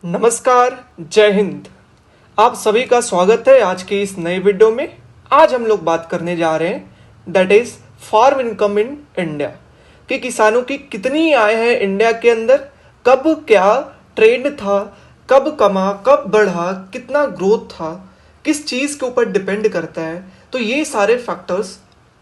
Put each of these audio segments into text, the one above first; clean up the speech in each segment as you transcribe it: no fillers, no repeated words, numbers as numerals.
नमस्कार, जय हिंद। आप सभी का स्वागत है आज की इस नई वीडियो में। आज हम लोग बात करने जा रहे हैं that is farm income in India कि किसानों की कितनी आय है इंडिया के अंदर, कब क्या ट्रेंड था, कब कमा, कब बढ़ा, कितना ग्रोथ था, किस चीज़ के ऊपर डिपेंड करता है। तो ये सारे फैक्टर्स,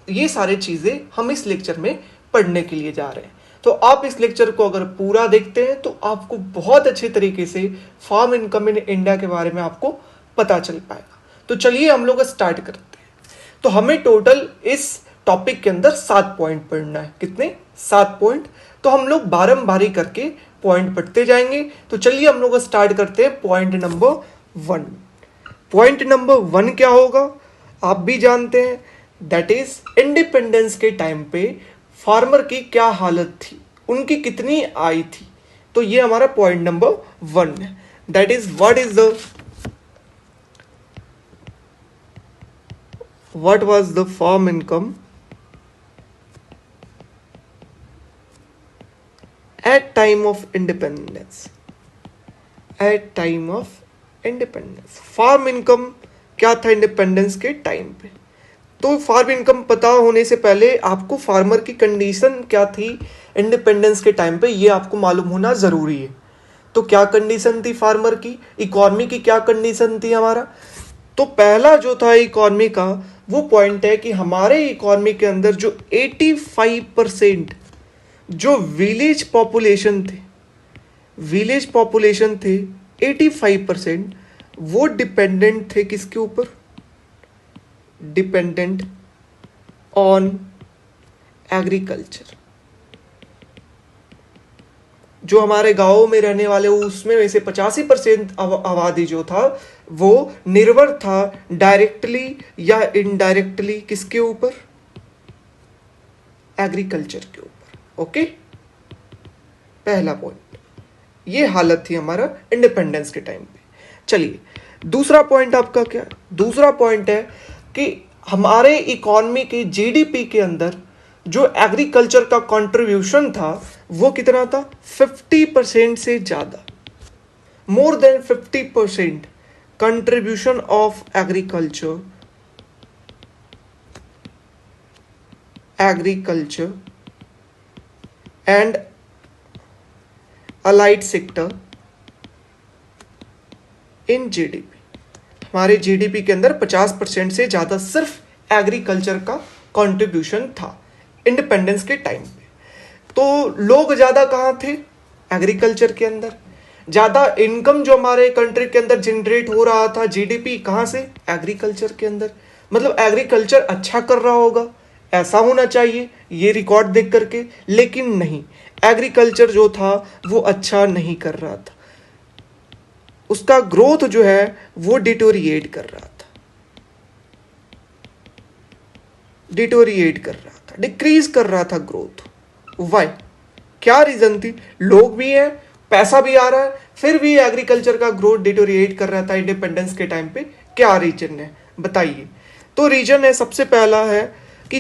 ये सारे चीज़ें हम इस लेक्चर में पढ़ने के लिए जा रहे हैं। तो आप इस लेक्चर को अगर पूरा देखते हैं तो आपको बहुत अच्छे तरीके से फार्म इनकम इन इंडिया के बारे में आपको पता चल पाएगा। तो चलिए हम लोग स्टार्ट करते हैं। तो हमें टोटल इस टॉपिक के अंदर 7 पॉइंट पढ़ना है। कितने? 7 पॉइंट। तो हम लोग बारंबारी करके पॉइंट पढ़ते जाएंगे। तो चलिए हम लोग स्टार्ट करते हैं पॉइंट नंबर 1। पॉइंट नंबर 1 क्या होगा आप भी जानते हैं, दैट इज इंडिपेंडेंस के टाइम पे फार्मर की क्या हालत थी, उनकी कितनी आय थी। तो ये हमारा पॉइंट नंबर 1 है, that is what was the farm income at time of independence. At time of independence farm income क्या था इंडिपेंडेंस के टाइम पे। तो फार्म इनकम पता होने से पहले आपको फार्मर की कंडीशन क्या थी इंडिपेंडेंस के टाइम पे, ये आपको मालूम होना ज़रूरी है। तो क्या कंडीशन थी फार्मर की, इकोनॉमी की क्या कंडीशन थी हमारा। तो पहला जो था इकोनॉमी का वो पॉइंट है कि हमारे इकोनॉमी के अंदर जो 85% जो विलेज पॉपुलेशन थे 85% वो डिपेंडेंट थे किसके ऊपर, डिपेंडेंट ऑन एग्रीकल्चर। जो हमारे गांवों में रहने वाले उसमें वैसे 85% आबादी जो था वो निर्भर था डायरेक्टली या इनडायरेक्टली किसके ऊपर, एग्रीकल्चर के ऊपर। ओके, पहला पॉइंट ये हालत थी हमारा इंडिपेंडेंस के टाइम पे। चलिए दूसरा पॉइंट आपका क्या है। दूसरा पॉइंट है कि हमारे इकोनॉमी के जीडीपी के अंदर जो एग्रीकल्चर का कंट्रीब्यूशन था वो कितना था, 50% से ज़्यादा, more than 50% contribution of agriculture and allied sector in GDP. हमारे जीडीपी के अंदर 50% से ज़्यादा सिर्फ एग्रीकल्चर का कंट्रीब्यूशन था इंडिपेंडेंस के टाइम पे। तो लोग ज़्यादा कहाँ थे, एग्रीकल्चर के अंदर। ज़्यादा इनकम जो हमारे कंट्री के अंदर जनरेट हो रहा था, जीडीपी कहाँ से, एग्रीकल्चर के अंदर। मतलब एग्रीकल्चर अच्छा कर रहा होगा, ऐसा होना चाहिए ये रिकॉर्ड देख करके, लेकिन नहीं, एग्रीकल्चर जो था वो अच्छा नहीं कर रहा था। उसका ग्रोथ जो है वो डिटोरिएट कर रहा था, डिक्रीज कर रहा था ग्रोथ। वाई, क्या रीजन थी, लोग भी हैं, पैसा भी आ रहा है, फिर भी एग्रीकल्चर का ग्रोथ डिटोरिएट कर रहा था इंडिपेंडेंस के टाइम पे। क्या रीजन है बताइए। तो रीजन है सबसे पहला है कि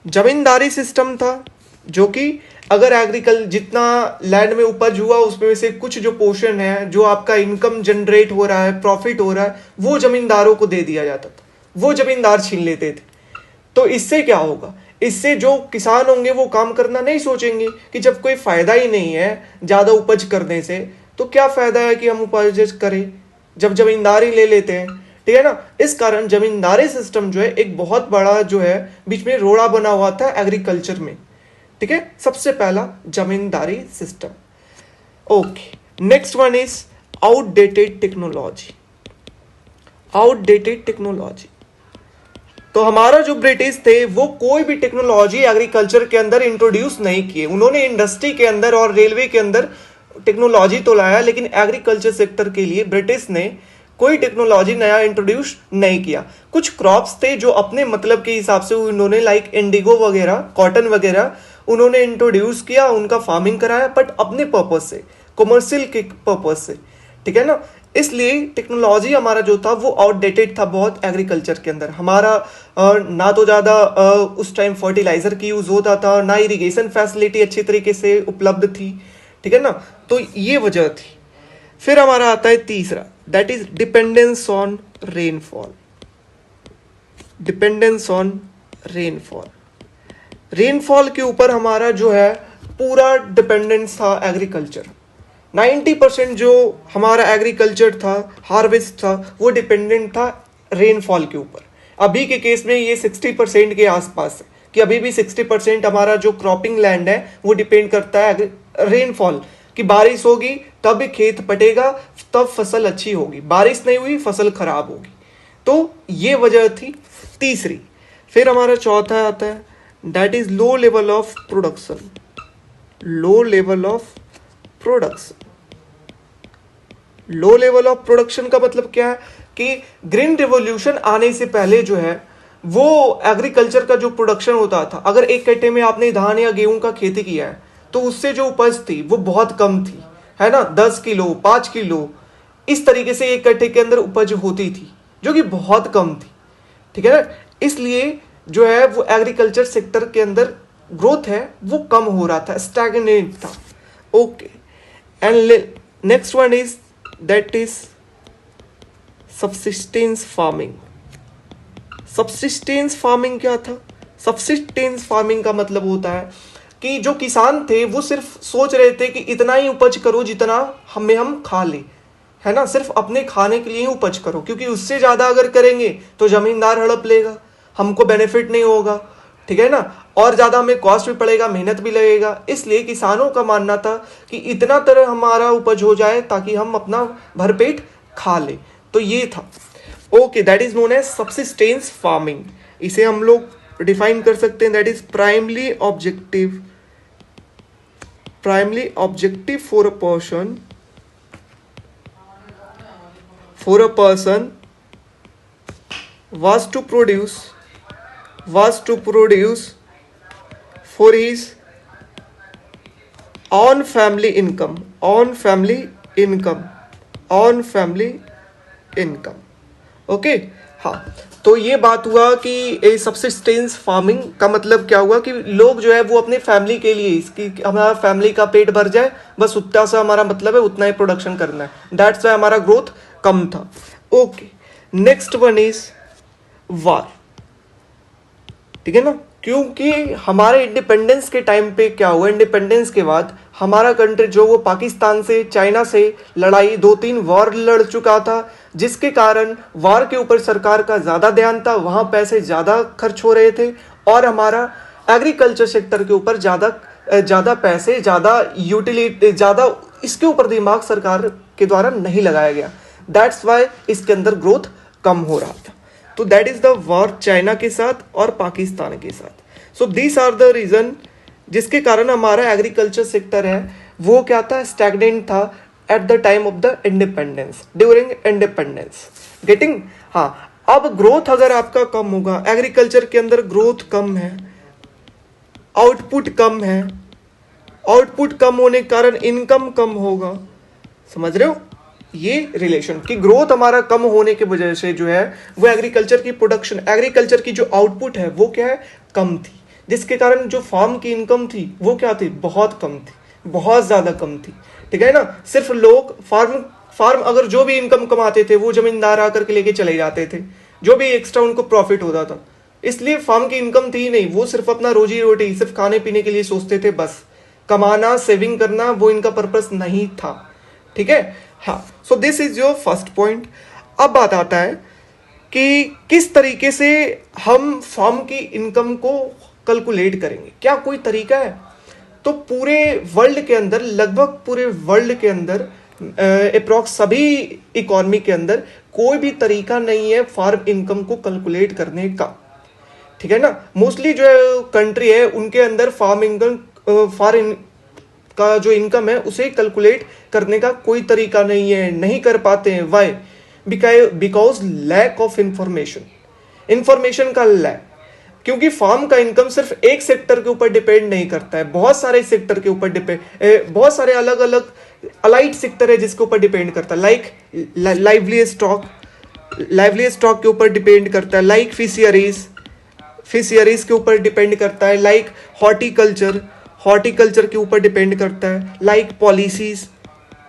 जमींदारी सिस्टम था, जो कि अगर एग्रीकल्चर जितना लैंड में उपज हुआ उसमें से कुछ जो पोर्शन है, जो आपका इनकम जनरेट हो रहा है, प्रॉफिट हो रहा है, वो जमींदारों को दे दिया जाता था, वो जमींदार छीन लेते थे। तो इससे क्या होगा, इससे जो किसान होंगे वो काम करना नहीं सोचेंगे कि जब कोई फायदा ही नहीं है ज़्यादा उपज करने से, तो क्या फायदा है कि हम उपज करें जब जमींदारी ले लेते हैं, ठीक है ना। इस कारण जमींदारी सिस्टम जो है एक बहुत बड़ा जो है बीच में रोड़ा बना हुआ था एग्रीकल्चर में, ठीक है। सबसे पहला zamindari system. Okay, next one is outdated technology. तो हमारा जो ब्रिटिश थे वो कोई भी टेक्नोलॉजी एग्रीकल्चर के अंदर इंट्रोड्यूस नहीं किए। उन्होंने इंडस्ट्री के अंदर और रेलवे के अंदर टेक्नोलॉजी तो लाया, लेकिन एग्रीकल्चर सेक्टर के लिए ब्रिटिश ने कोई टेक्नोलॉजी नया इंट्रोड्यूस नहीं किया। कुछ क्रॉप्स थे जो अपने मतलब के हिसाब से उन्होंने लाइक इंडिगो वगैरह, कॉटन वगैरह उन्होंने इंट्रोड्यूस किया, उनका फार्मिंग कराया, बट अपने पर्पज से, कमर्शियल के पर्पज से, ठीक है ना। इसलिए टेक्नोलॉजी हमारा जो था वो आउटडेटेड था बहुत एग्रीकल्चर के अंदर। हमारा ना तो ज़्यादा उस टाइम फर्टिलाइजर की यूज़ होता था, ना इरिगेशन फैसिलिटी अच्छी तरीके से उपलब्ध थी, ठीक है ना। तो ये वजह थी। फिर हमारा आता है तीसरा, that is dependence on rainfall. Dependence on rainfall, rainfall के ऊपर हमारा जो है पूरा डिपेंडेंस था एग्रीकल्चर। 90% जो हमारा एग्रीकल्चर था, हार्वेस्ट था, वो डिपेंडेंट था रेनफॉल के ऊपर। अभी के केस में ये 60% के आसपास है कि अभी भी 60% हमारा जो क्रॉपिंग लैंड है वो डिपेंड करता है रेनफॉल कि बारिश होगी तब खेत पटेगा, तब फसल अच्छी होगी, बारिश नहीं हुई फसल खराब होगी। तो ये वजह थी तीसरी। फिर हमारा चौथा आता है, that is low level of production. Low level of production, low level of production का मतलब क्या है कि ग्रीन रिवॉल्यूशन आने से पहले जो है वो एग्रीकल्चर का जो प्रोडक्शन होता था, अगर एक कट्टे में आपने धान या गेहूं का खेती किया है तो उससे जो उपज थी वो बहुत कम थी, है ना। 10 किलो 5 किलो इस तरीके से एक कट्टे के अंदर उपज होती थी, जो कि बहुत कम थी, ठीक है ना। इसलिए जो है वो एग्रीकल्चर सेक्टर के अंदर ग्रोथ है वो कम हो रहा था, स्टैग्नेट था। Okay, and next one is that is subsistence farming. Subsistence farming क्या था? सबसिस्टेंस फार्मिंग का मतलब होता है कि जो किसान थे वो सिर्फ सोच रहे थे कि इतना ही उपज करो जितना हम खा ले, है ना। सिर्फ अपने खाने के लिए ही उपज करो, क्योंकि उससे ज़्यादा अगर करेंगे तो ज़मींदार हड़प लेगा, हमको बेनिफिट नहीं होगा, ठीक है ना। और ज़्यादा हमें कॉस्ट भी पड़ेगा, मेहनत भी लगेगा। इसलिए किसानों का मानना था कि इतना तरह हमारा उपज हो जाए ताकि हम अपना भरपेट खा ले। तो ये था। Okay, that is known as subsistence farming. इसे हम लोग डिफाइन कर सकते हैं, that is primary objective for a person was to produce for his own family income। Okay, हाँ। तो ये बात हुआ कि सबसिस्टेंस फार्मिंग का मतलब क्या हुआ कि लोग जो है वो अपने फैमिली के लिए, इसकी हमारा फैमिली का पेट भर जाए बस उतना सा हमारा मतलब है, उतना ही प्रोडक्शन करना है। दैट्स वाई हमारा ग्रोथ कम था। ओके, नेक्स्ट वन इज वार, ठीक है ना। क्योंकि हमारे इंडिपेंडेंस के टाइम पे क्या हुआ, इंडिपेंडेंस के बाद हमारा कंट्री जो वो पाकिस्तान से, चाइना से लड़ाई 2-3 वॉर लड़ चुका था, जिसके कारण वॉर के ऊपर सरकार का ज़्यादा ध्यान था, वहाँ पैसे ज़्यादा खर्च हो रहे थे और हमारा एग्रीकल्चर सेक्टर के ऊपर ज़्यादा पैसे, ज़्यादा यूटिलिटी, ज़्यादा इसके ऊपर दिमाग सरकार के द्वारा नहीं लगाया गया। दैट्स वाई इसके अंदर ग्रोथ कम हो रहा था। तो that is the war China के साथ और पाकिस्तान के साथ। So this are the reason जिसके कारण हमारा एग्रीकल्चर सेक्टर है वो क्या था, स्टैग्नेंट था eight the time of the independence, during independence. Getting? हाँ, अब ग्रोथ अगर आपका कम होगा, एग्रीकल्चर के अंदर ग्रोथ कम है, आउटपुट कम है, आउटपुट कम होने के कारण इनकम कम होगा। समझ रहे हो ये रिलेशन कि ग्रोथ हमारा कम होने की वजह से जो है वो एग्रीकल्चर की प्रोडक्शन, एग्रीकल्चर की जो आउटपुट है वो क्या है, कम थी, जिसके कारण जो फार्म की इनकम थी वो क्या थी, बहुत कम थी, बहुत ज़्यादा कम थी, ठीक है ना। सिर्फ लोग फार्म अगर जो भी इनकम कमाते थे वो जमींदार आकर के लेके चले जाते थे, जो भी एक्स्ट्रा उनको प्रॉफिट होता था। इसलिए फार्म की इनकम थी नहीं, वो सिर्फ अपना रोजी रोटी सिर्फ खाने पीने के लिए सोचते थे, बस कमाना, सेविंग करना वो इनका पर्पस नहीं था, ठीक है। हाँ, सो this is your first point. अब बात आता है कि किस तरीके से हम फार्म की इनकम को कैलकुलेट करेंगे, क्या कोई तरीका है? तो पूरे वर्ल्ड के अंदर, लगभग पूरे वर्ल्ड के अंदर अप्रॉक्स सभी इकोनॉमी के अंदर कोई भी तरीका नहीं है फार्म इनकम को कैलकुलेट करने का, ठीक है ना। मोस्टली जो कंट्री है उनके अंदर फार्म इनकम का जो इनकम है उसे कैलकुलेट करने का कोई तरीका नहीं है, नहीं कर पाते हैं। Why? Because lack of information का लैक। क्योंकि फार्म का इनकम सिर्फ एक सेक्टर के ऊपर डिपेंड नहीं करता है, बहुत सारे सेक्टर के ऊपर बहुत सारे अलग अलग अलाइड सेक्टर है जिसके ऊपर डिपेंड करता है। लाइक लाइवली स्टॉक के ऊपर डिपेंड करता है, लाइक फिशियरीज के ऊपर डिपेंड करता है, लाइक हॉर्टिकल्चर के ऊपर डिपेंड करता है, लाइक पॉलिसीज,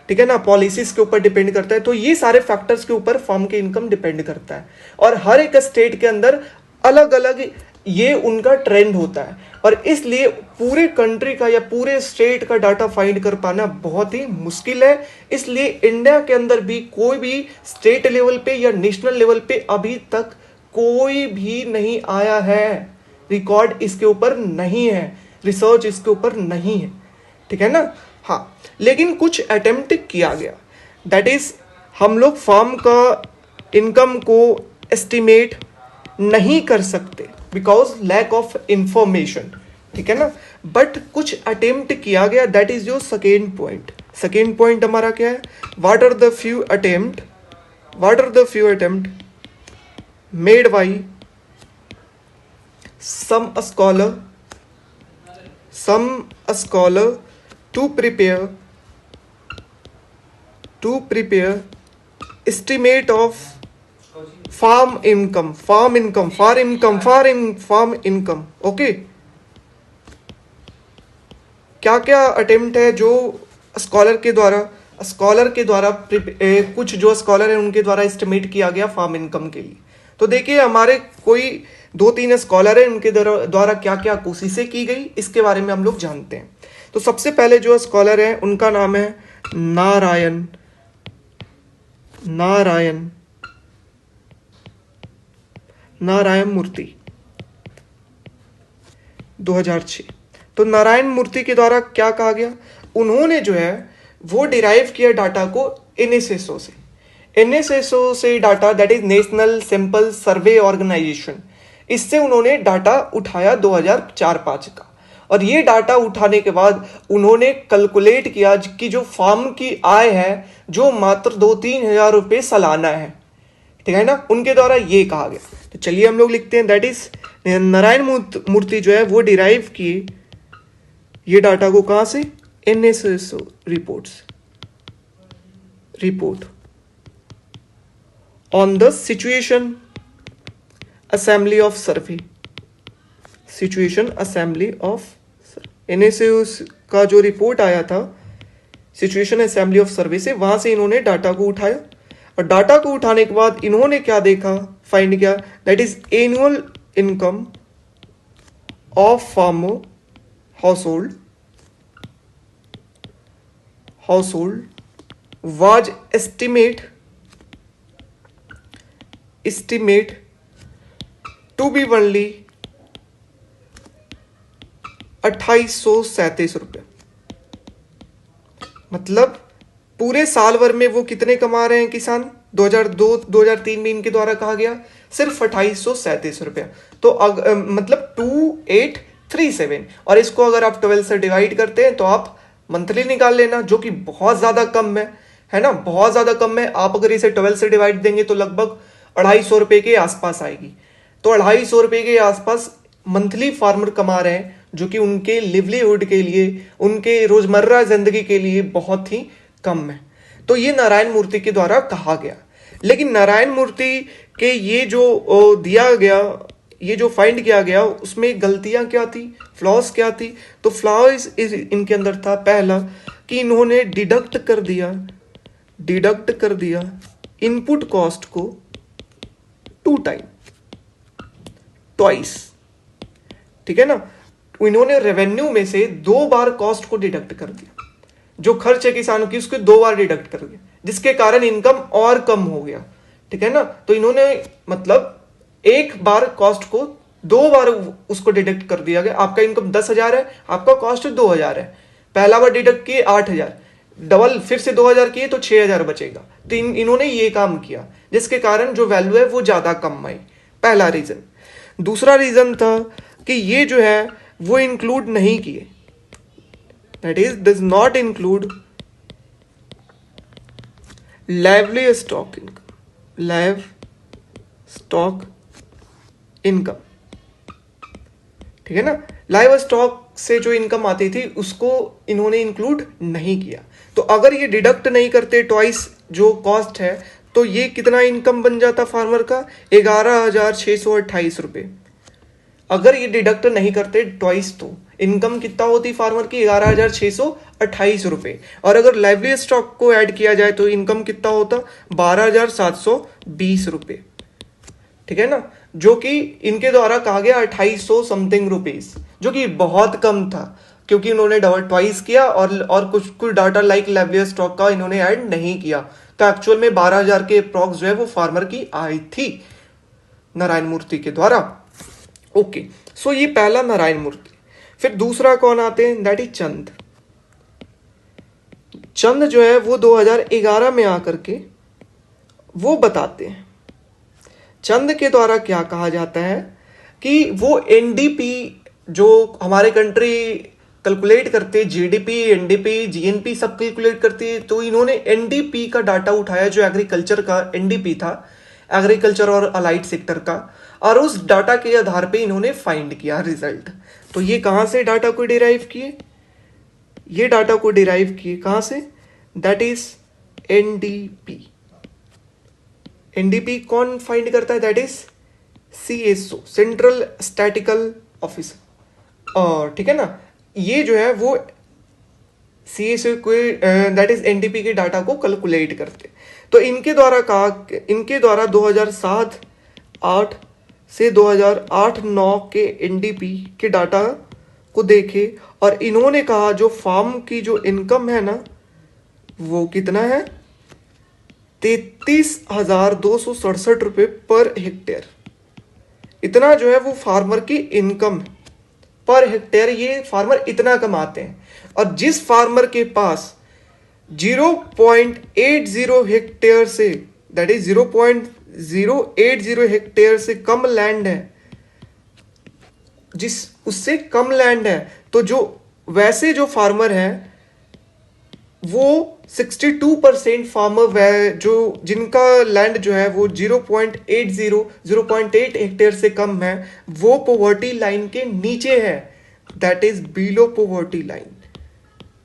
ठीक है ना, पॉलिसीज के ऊपर डिपेंड करता है। तो ये सारे फैक्टर्स के ऊपर फर्म की इनकम डिपेंड करता है, और हर एक स्टेट के अंदर अलग अलग ये उनका ट्रेंड होता है, और इसलिए पूरे कंट्री का या पूरे स्टेट का डाटा फाइंड कर पाना बहुत ही मुश्किल है। इसलिए इंडिया के अंदर भी कोई भी स्टेट लेवल पे या नेशनल लेवल पे अभी तक कोई भी नहीं आया है, रिकॉर्ड इसके ऊपर नहीं है, रिसर्च इसके ऊपर नहीं है, ठीक है ना। हाँ, लेकिन कुछ अटेम्प्ट किया गया, दैट इज हम लोग फर्म का इनकम को एस्टिमेट नहीं कर सकते बिकॉज लैक ऑफ इंफॉर्मेशन, ठीक है ना, बट कुछ अटेम्प्ट किया गया, that is your second point. Second point हमारा क्या है, what are the few attempt made by some scholar to prepare estimate of farm income, okay. क्या क्या अटेम्प्ट है जो स्कॉलर के द्वारा कुछ जो स्कॉलर है उनके द्वारा एस्टिमेट किया गया फार्म इनकम के लिए। तो देखिए, हमारे कोई 2-3 स्कॉलर है, उनके द्वारा क्या क्या कोशिशें की गई इसके बारे में हम लोग जानते हैं। तो सबसे पहले जो स्कॉलर है उनका नाम है नारायण मूर्ति, 2006। तो नारायण मूर्ति के द्वारा क्या कहा गया, उन्होंने जो है वो डिराइव किया डाटा को एनएसएसओ से data, that is national sample survey organisation. इससे उन्होंने डाटा उठाया 2004-05 का, और ये डाटा उठाने के बाद उन्होंने कैलकुलेट किया कि जो फार्म की आय है जो मात्र 2-3 हजार रुपये सालाना है, ठीक है ना, उनके द्वारा ये कहा गया। तो चलिए हम लोग लिखते हैं, दैट इज नारायण मूर्ति जो है वो डिराइव किए ये डाटा को कहां से, NSSO report on the situation assembly of survey, NSSO का जो रिपोर्ट आया था सिचुएशन असेंबली ऑफ सर्वे से, वहां से इन्होंने डाटा को उठाया, और डाटा को उठाने के बाद इन्होंने क्या देखा, फाइंड किया, that is annual income of farmer household was estimate to be only 2837 रुपये। मतलब पूरे साल भर में वो कितने कमा रहे हैं किसान, 2002-2003 में इनके द्वारा कहा गया सिर्फ 2837 रुपया। तो मतलब 2837, और इसको अगर आप 12 से डिवाइड करते हैं तो आप मंथली निकाल लेना, जो कि बहुत ज्यादा कम है ना, बहुत ज्यादा कम है। आप अगर इसे 12 से डिवाइड देंगे तो लगभग 250 रुपए के आसपास आएगी। तो 250 रुपए के आसपास मंथली फार्मर कमा रहे हैं, जो कि उनके लिवलीहुड के लिए, उनके रोजमर्रा जिंदगी के लिए बहुत ही कम है। तो ये नारायण मूर्ति के द्वारा कहा गया। लेकिन नारायण मूर्ति के ये जो दिया गया, ये जो फाइंड किया गया, उसमें गलतियां क्या थी, फ्लॉज क्या थी। तो फ्लॉज इनके अंदर था, पहला कि इन्होंने डिडक्ट कर दिया इनपुट कॉस्ट को ट्वाइस, ठीक है ना। इन्होंने रेवेन्यू में से 2 बार कॉस्ट को डिडक्ट कर दिया, जो खर्च है किसानों की उसको 2 बार डिडक्ट कर दिया, जिसके कारण इनकम और कम हो गया, ठीक है ना। तो इन्होंने मतलब एक बार कॉस्ट को 2 बार उसको डिडक्ट कर दिया गया। आपका इनकम 10,000 है, आपका कॉस्ट 2,000 है, पहला बार डिडक्ट किए 8,000, डबल फिर से 2,000 किए तो 6,000 बचेगा। तो इन्होंने ये काम किया, जिसके कारण जो वैल्यू है वो ज्यादा कम आई, पहला रीजन। दूसरा रीजन था कि ये जो है वो इंक्लूड नहीं किए, that is does not include lively stock income, ठीक है ना। लाइव स्टॉक से जो इनकम आती थी उसको इन्होंने इंक्लूड नहीं किया। तो अगर ये डिडक्ट नहीं करते ट्वाइस जो कॉस्ट है, तो ये कितना इनकम बन जाता फार्मर का, 11,628 रुपये। अगर ये डिडक्ट नहीं करते ट्वाइस तो इनकम कितना होती फार्मर की, 11,628 रुपये। और अगर लाइवली स्टॉक को ऐड किया जाए तो इनकम कितना होता, 12,720 रुपये। ठीक है ना, जो कि इनके द्वारा कहा गया 2800 समथिंग रुपीज, जो कि बहुत कम था, क्योंकि इन्होंने डबल ट्वाइस किया और कुछ कुछ डाटा लाइक लाइवली स्टॉक का इन्होंने ऐड नहीं किया। तो एक्चुअल में 12,000 के अप्रॉक्स जो है वो फार्मर की आई थी नारायण मूर्ति के द्वारा। ओके, सो ये पहला नारायण मूर्ति। फिर दूसरा कौन आते हैं, दैट इज चंद। चंद जो है वो 2011 में आकर के वो बताते हैं। चंद के द्वारा क्या कहा जाता है कि वो एनडीपी जो हमारे कंट्री कैलकुलेट करते हैं, जीडीपी, एनडीपी, जीएनपी सब कैलकुलेट करती है, तो इन्होंने एनडीपी का डाटा उठाया जो एग्रीकल्चर का एनडीपी था, एग्रीकल्चर और अलाइड सेक्टर का, और उस डाटा के आधार पे इन्होंने फाइंड किया रिजल्ट। तो ये कहाँ से डाटा को डिराइव किए, ये डाटा को डिराइव किए कहाँ से, दैट इज एनडीपी। एनडीपी कौन फाइंड करता है, that is CSO, central statistical officer. और ठीक है ना, ये जो है वो सीएसओ को दैट इज एनडीपी के डाटा को कैलकुलेट करते। तो इनके द्वारा 2007-8 से 2008-9 के एनडीपी के डाटा को देखे और इन्होंने कहा जो फार्म की जो इनकम है ना वो कितना है, 33,267 रुपये पर हेक्टेयर। इतना जो है वो फार्मर की इनकम पर हेक्टेयर, ये फार्मर इतना कमाते हैं। और जिस फार्मर के पास 0.80 हेक्टेयर से, दैट इज 0.080 हेक्टेयर से कम लैंड है, जिस उससे कम लैंड है, तो जो वैसे जो फार्मर है वो 62% फार्मर जो जिनका लैंड जो है वो 0.8 हेक्टेयर से कम है, वो पोवर्टी लाइन के नीचे है, that is below poverty line,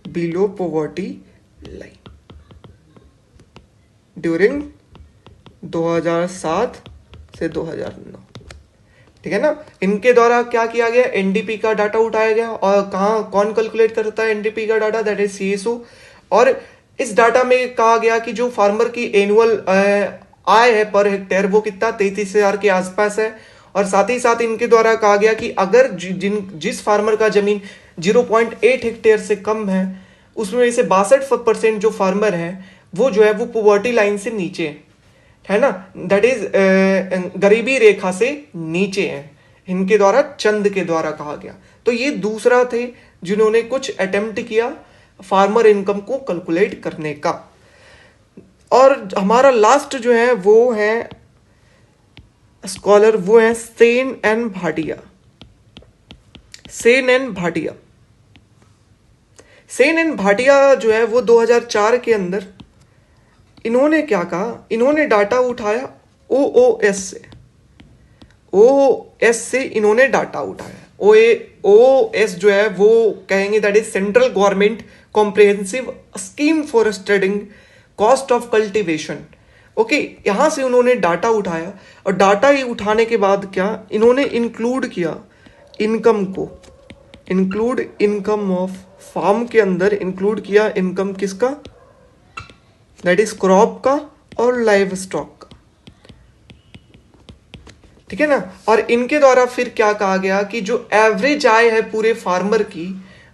below poverty line during 2007 से 2009। ठीक है ना। इनके द्वारा क्या किया गया, एनडीपी का डाटा उठाया गया, और कौन कैलकुलेट करता है एनडीपी का डाटा, दैट इज सीएसओ। और इस डाटा में कहा गया कि जो फार्मर की एनुअल आय है पर हेक्टेयर वो कितना 33,000 के आसपास है। और साथ ही साथ इनके द्वारा कहा गया कि अगर जिस फार्मर का जमीन 0.8 हेक्टेयर से कम है, उसमें से 62% जो फार्मर है वो जो है वो पॉवर्टी लाइन से नीचे है ना, दैट इज गरीबी रेखा से नीचे है। इनके द्वारा चंद के द्वारा कहा गया। तो ये दूसरा थे जिन्होंने कुछ अटेम्प्ट किया फार्मर इनकम को कैलकुलेट करने का। और हमारा लास्ट जो है वो है स्कॉलर, वो है Sen and Bhatia. Sen and Bhatia, Sen and Bhatia जो है वो 2004 के अंदर इन्होंने क्या कहा, इन्होंने डाटा उठाया ओओएस से, ओओएस से इन्होंने डाटा उठाया। ओओएस जो है वो कहेंगे that is central government comprehensive scheme for studying cost of cultivation. Okay, यहां से उन्होंने डाटा उठाया और डाटा ही उठाने के बाद क्या इन्होंने इंक्लूड किया इनकम को, इंक्लूड इनकम ऑफ फार्म के अंदर इंक्लूड किया इनकम किसका, दैट इज क्रॉप का और लाइव स्टॉक का। ठीक है ना। और इनके द्वारा फिर क्या कहा गया कि जो एवरेज आय है पूरे फार्मर की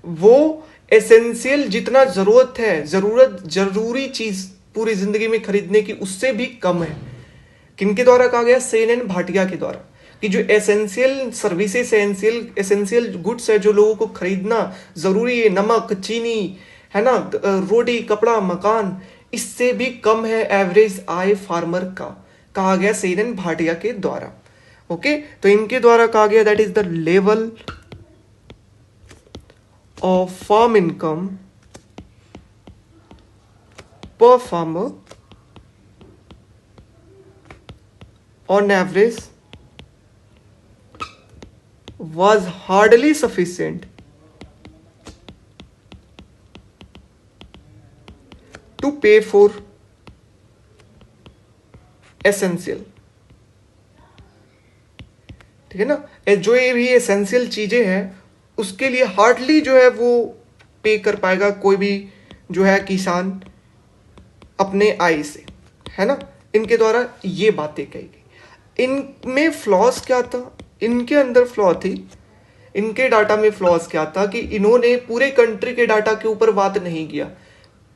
वो एसेंशियल जितना जरूरत है, जरूरी चीज पूरी जिंदगी में खरीदने की उससे भी कम है। किनके द्वारा कहा गया, सेन एंड भाटिया के द्वारा, कि जो एसेंशियल सर्विसेज, एसेंशियल गुड्स है जो लोगों को खरीदना जरूरी है, नमक, चीनी है ना, रोटी, कपड़ा, मकान, इससे भी कम है एवरेज आय फार्मर का, कहा गया सेन एंड भाटिया के द्वारा। ओके, तो इनके द्वारा कहा गया that is the level of farm income per farmer on average was hardly sufficient to pay for essential, ठीक है ना, जो ये भी एसेंशियल चीजें हैं उसके लिए हार्डली जो है वो पे कर पाएगा कोई भी जो है किसान अपने आय से, है ना। इनके द्वारा ये बातें कही गई। इनमें फ्लॉज क्या था, इनके अंदर फ्लॉ थी, इनके डाटा में फ्लॉज क्या था कि इन्होंने पूरे कंट्री के डाटा के ऊपर बात नहीं किया,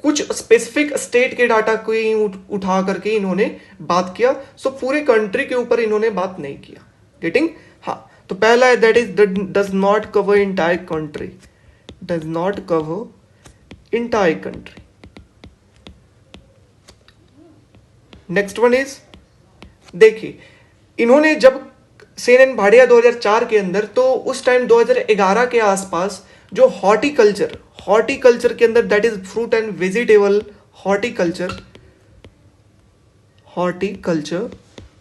कुछ स्पेसिफिक स्टेट के डाटा को ही उठा करके इन्होंने बात किया। सो पूरे कंट्री के ऊपर इन्होंने बात नहीं किया। गेटिंग? हाँ, तो पहला है that is does not cover entire country, does not cover entire country. Next one is, देखिए इन्होंने जब सेन एंड भाटिया 2004 के अंदर, तो उस टाइम 2011 के आसपास जो हॉर्टिकल्चर के अंदर that is fruit and vegetable horticulture,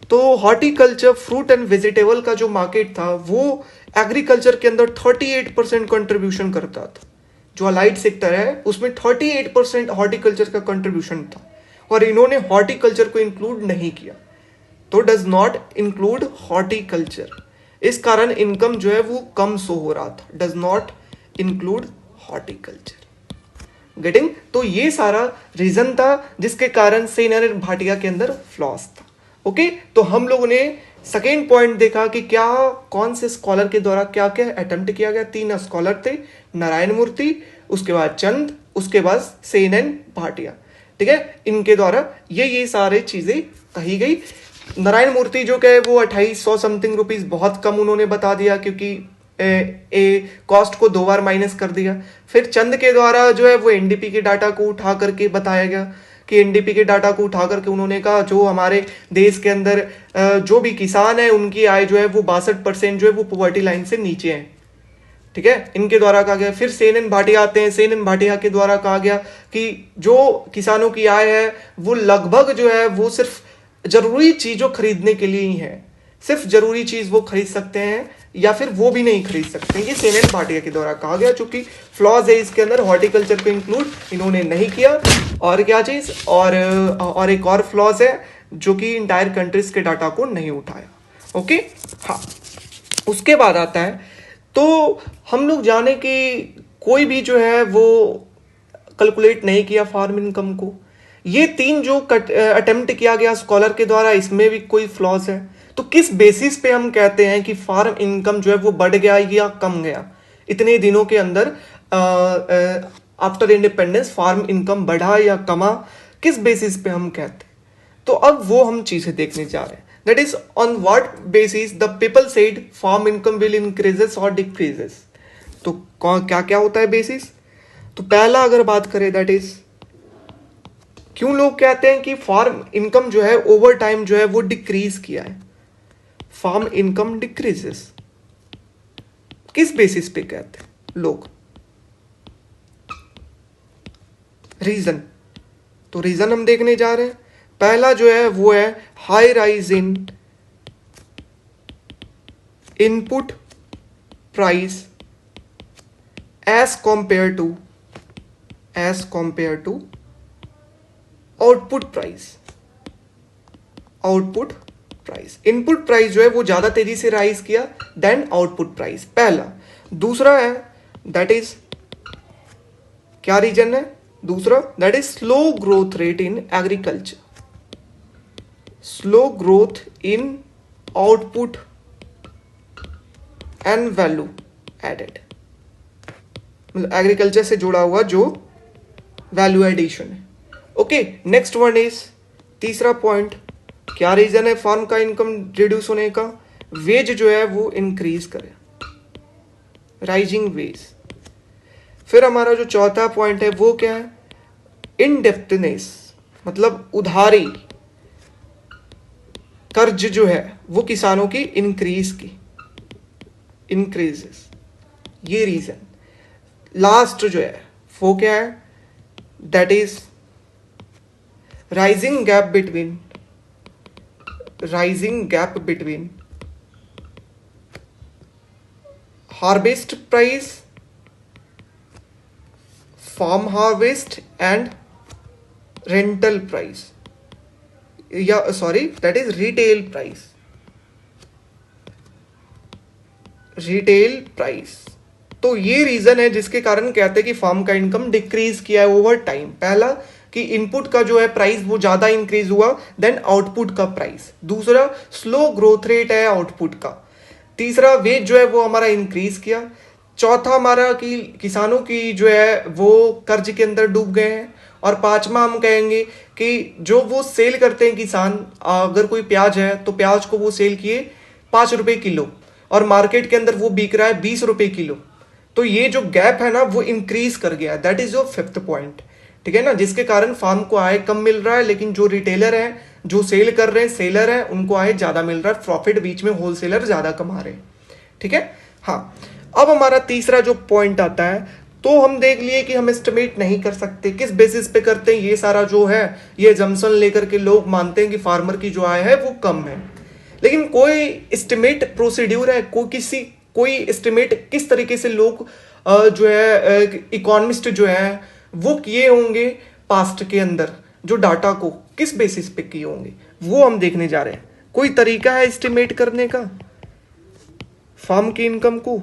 तो हॉर्टिकल्चर फ्रूट एंड वेजिटेबल का जो मार्केट था वो एग्रीकल्चर के अंदर 38% कंट्रीब्यूशन करता था। जो अलाइड सेक्टर है उसमें 38% हॉर्टिकल्चर का कंट्रीब्यूशन था, और इन्होंने हॉर्टिकल्चर को इंक्लूड नहीं किया, तो डज नॉट इंक्लूड हॉर्टिकल्चर। इस कारण इनकम जो है वो कम शो हो रहा था, does not include horticulture. Getting? तो ये सारा रीजन था जिसके कारण सेन एंड भाटिया के अंदर फ्लॉस था। ओके, तो हम लोगों ने सेकेंड पॉइंट देखा कि क्या कौन से स्कॉलर के द्वारा क्या क्या अटेम्प्ट किया गया। 3 स्कॉलर थे, नारायण मूर्ति, उसके बाद चंद, उसके बाद सेन एंड भाटिया, ठीक है। इनके द्वारा ये सारे चीजें कही गई। नारायण मूर्ति जो कि वो 2800 समथिंग रुपीज, बहुत कम उन्होंने बता दिया क्योंकि कॉस्ट को 2 बार माइनस कर दिया। फिर चंद के द्वारा जो है वो एनडीपी के डाटा को उठा करके बताया गया कि एनडीपी के डाटा को उठा करके उन्होंने कहा जो हमारे देश के अंदर जो भी किसान है उनकी आय जो है वो 62% जो है वो पॉवर्टी लाइन से नीचे है, ठीक है। इनके द्वारा कहा गया। फिर सेन एंड भाटिया आते हैं, सेन एंड भाटिया के द्वारा कहा गया कि जो किसानों की आय है वो लगभग जो है वो सिर्फ जरूरी चीजों खरीदने के लिए ही है, सिर्फ जरूरी चीज वो खरीद सकते हैं या फिर वो भी नहीं खरीद सकते। ये सेन एंड भाटिया के द्वारा कहा गया, चूंकि फ्लॉज है इसके अंदर, हॉर्टिकल्चर को इंक्लूड इन्होंने नहीं किया। और क्या चीज, और एक और फ्लॉज है जो कि इंटायर कंट्रीज के डाटा को नहीं उठाया। ओके, हाँ। उसके बाद आता है, तो हम लोग जाने कि कोई भी जो है वो कैलकुलेट नहीं किया फार्म इनकम को। ये 3 जो अटेम्प्ट किया गया स्कॉलर के द्वारा, इसमें भी कोई फ्लॉज है। तो किस बेसिस पे हम कहते हैं कि फार्म इनकम जो है वो बढ़ गया या कम गया इतने दिनों के अंदर, आफ्टर इंडिपेंडेंस फार्म इनकम बढ़ा या कमा, किस बेसिस पे हम कहते हैं? तो अब वो हम चीजें देखने जा रहे हैं। That is on what basis the people said farm income will increases और डिक्रीजेस। तो क्या क्या होता है बेसिस? तो पहला अगर बात करें दैट इज, क्यों लोग कहते हैं कि फार्म इनकम जो है ओवर टाइम जो है वो डिक्रीज किया है, फार्म इनकम डिक्रीजेस, किस बेसिस पे कहते हैं लोग? रीजन, तो रीजन हम देखने जा रहे हैं। पहला जो है वो है high rise in input price as compare to output price. Input price जो है वो ज्यादा तेजी से राइज किया देन आउटपुट प्राइस, पहला। दूसरा है दैट इज, क्या रीजन है दूसरा? That is slow growth rate in agriculture, slow growth in output and value added, मतलब एग्रीकल्चर से जुड़ा हुआ जो वैल्यू एडिशन है। ओके, नेक्स्ट वन इज, तीसरा पॉइंट, क्या रीजन है फार्म का इनकम रिड्यूस होने का? वेज जो है वो इंक्रीज करे, राइजिंग वेज। फिर हमारा जो चौथा पॉइंट है वो क्या है? इनडेप्थनेस, मतलब उधारी, कर्ज जो है वो किसानों की इंक्रीजेस, ये रीजन। लास्ट जो है वो क्या है? That is rising gap between harvest price, farm harvest and rental price, या sorry that is retail price, retail price. तो ये रीजन है जिसके कारण कहते हैं कि फार्म का इनकम डिक्रीज किया है ओवर टाइम। पहला कि इनपुट का जो है प्राइस वो ज्यादा इंक्रीज हुआ देन आउटपुट का प्राइस। दूसरा स्लो ग्रोथ रेट है आउटपुट का। तीसरा वेज जो है वो हमारा इंक्रीज किया। चौथा हमारा कि किसानों की जो है वो कर्ज के अंदर डूब गए हैं। और पांचवा हम कहेंगे कि जो वो सेल करते हैं किसान, अगर कोई प्याज है तो प्याज को वो सेल किए 5 रुपए किलो और मार्केट के अंदर वो बिक रहा है 20 रुपए किलो। तो ये जो गैप है ना वो इंक्रीज कर गया, that is your fifth point. ठीक है ना, जिसके कारण फार्म को आय कम मिल रहा है, लेकिन जो रिटेलर है, जो सेल कर रहे हैं, सेलर है, उनको आय ज्यादा मिल रहा है, प्रॉफिट बीच में होलसेलर ज्यादा कमा रहे हैं। ठीक है, हाँ। अब हमारा तीसरा जो पॉइंट आता है, तो हम देख लिए कि हम एस्टिमेट नहीं कर सकते, किस बेसिस पे करते हैं, ये सारा जो है ये जम्सन लेकर के लोग मानते हैं कि फार्मर की जो आय है वो कम है। लेकिन कोई एस्टिमेट प्रोसीड्यूर है, कोई एस्टिमेट किस तरीके से लोग जो है इकोनॉमिस्ट जो है वो किए होंगे पास्ट के अंदर, जो डाटा को किस बेसिस पे किए होंगे वो हम देखने जा रहे हैं। कोई तरीका है एस्टिमेट करने का फार्म की इनकम को?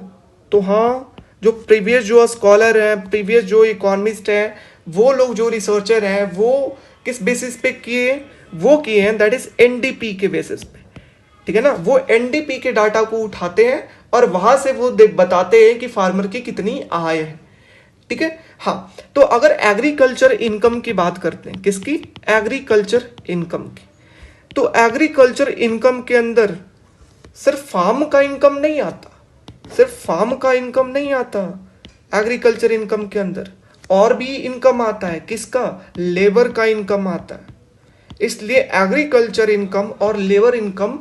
तो हाँ, जो प्रीवियस जो स्कॉलर हैं, प्रीवियस जो इकोनॉमिस्ट हैं, वो लोग जो रिसर्चर हैं, वो किस बेसिस पे किए, वो किए हैं दैट इज एनडीपी के बेसिस पे। ठीक है ना, वो एनडीपी के डाटा को उठाते हैं और वहां से वो बताते हैं कि फार्मर की कितनी आय है। ठीक है, हाँ। तो अगर एग्रीकल्चर इनकम की बात करते हैं, किसकी? एग्रीकल्चर इनकम की। तो एग्रीकल्चर इनकम के अंदर सिर्फ फार्म का इनकम नहीं आता, सिर्फ फार्म का इनकम नहीं आता एग्रीकल्चर इनकम के अंदर, और भी इनकम आता है। किसका? लेबर का इनकम आता है। इसलिए एग्रीकल्चर इनकम और लेबर इनकम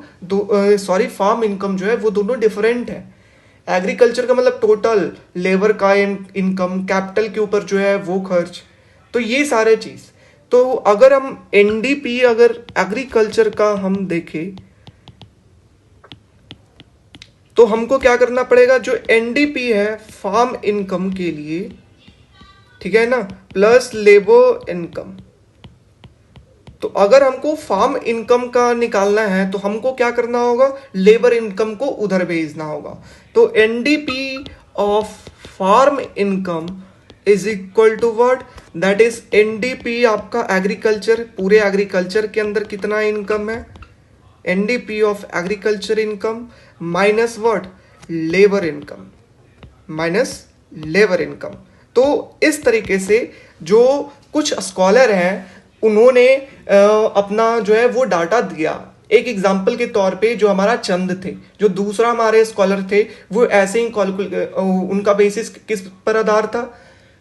फार्म इनकम जो है वो दोनों डिफरेंट है। एग्रीकल्चर का मतलब टोटल, लेबर का इनकम, कैपिटल के ऊपर जो है वो खर्च, तो ये सारे चीज। तो अगर हम एनडीपी, अगर एग्रीकल्चर का हम देखें तो हमको क्या करना पड़ेगा, जो एनडीपी है फार्म इनकम के लिए, ठीक है ना, प्लस लेबर इनकम। तो अगर हमको फार्म इनकम का निकालना है तो हमको क्या करना होगा, लेबर इनकम को उधर भेजना होगा। तो NDP of farm income is equal to what, that is NDP आपका एग्रीकल्चर, पूरे एग्रीकल्चर के अंदर कितना इनकम है, NDP of agriculture income minus what, labour income, minus labour income. तो इस तरीके से जो कुछ स्कॉलर हैं उन्होंने अपना जो है वो डाटा दिया। एक एग्जाम्पल के तौर पे जो हमारा चंद थे, जो दूसरा हमारे स्कॉलर थे, वो ऐसे ही उनका बेसिस किस पर आधार था,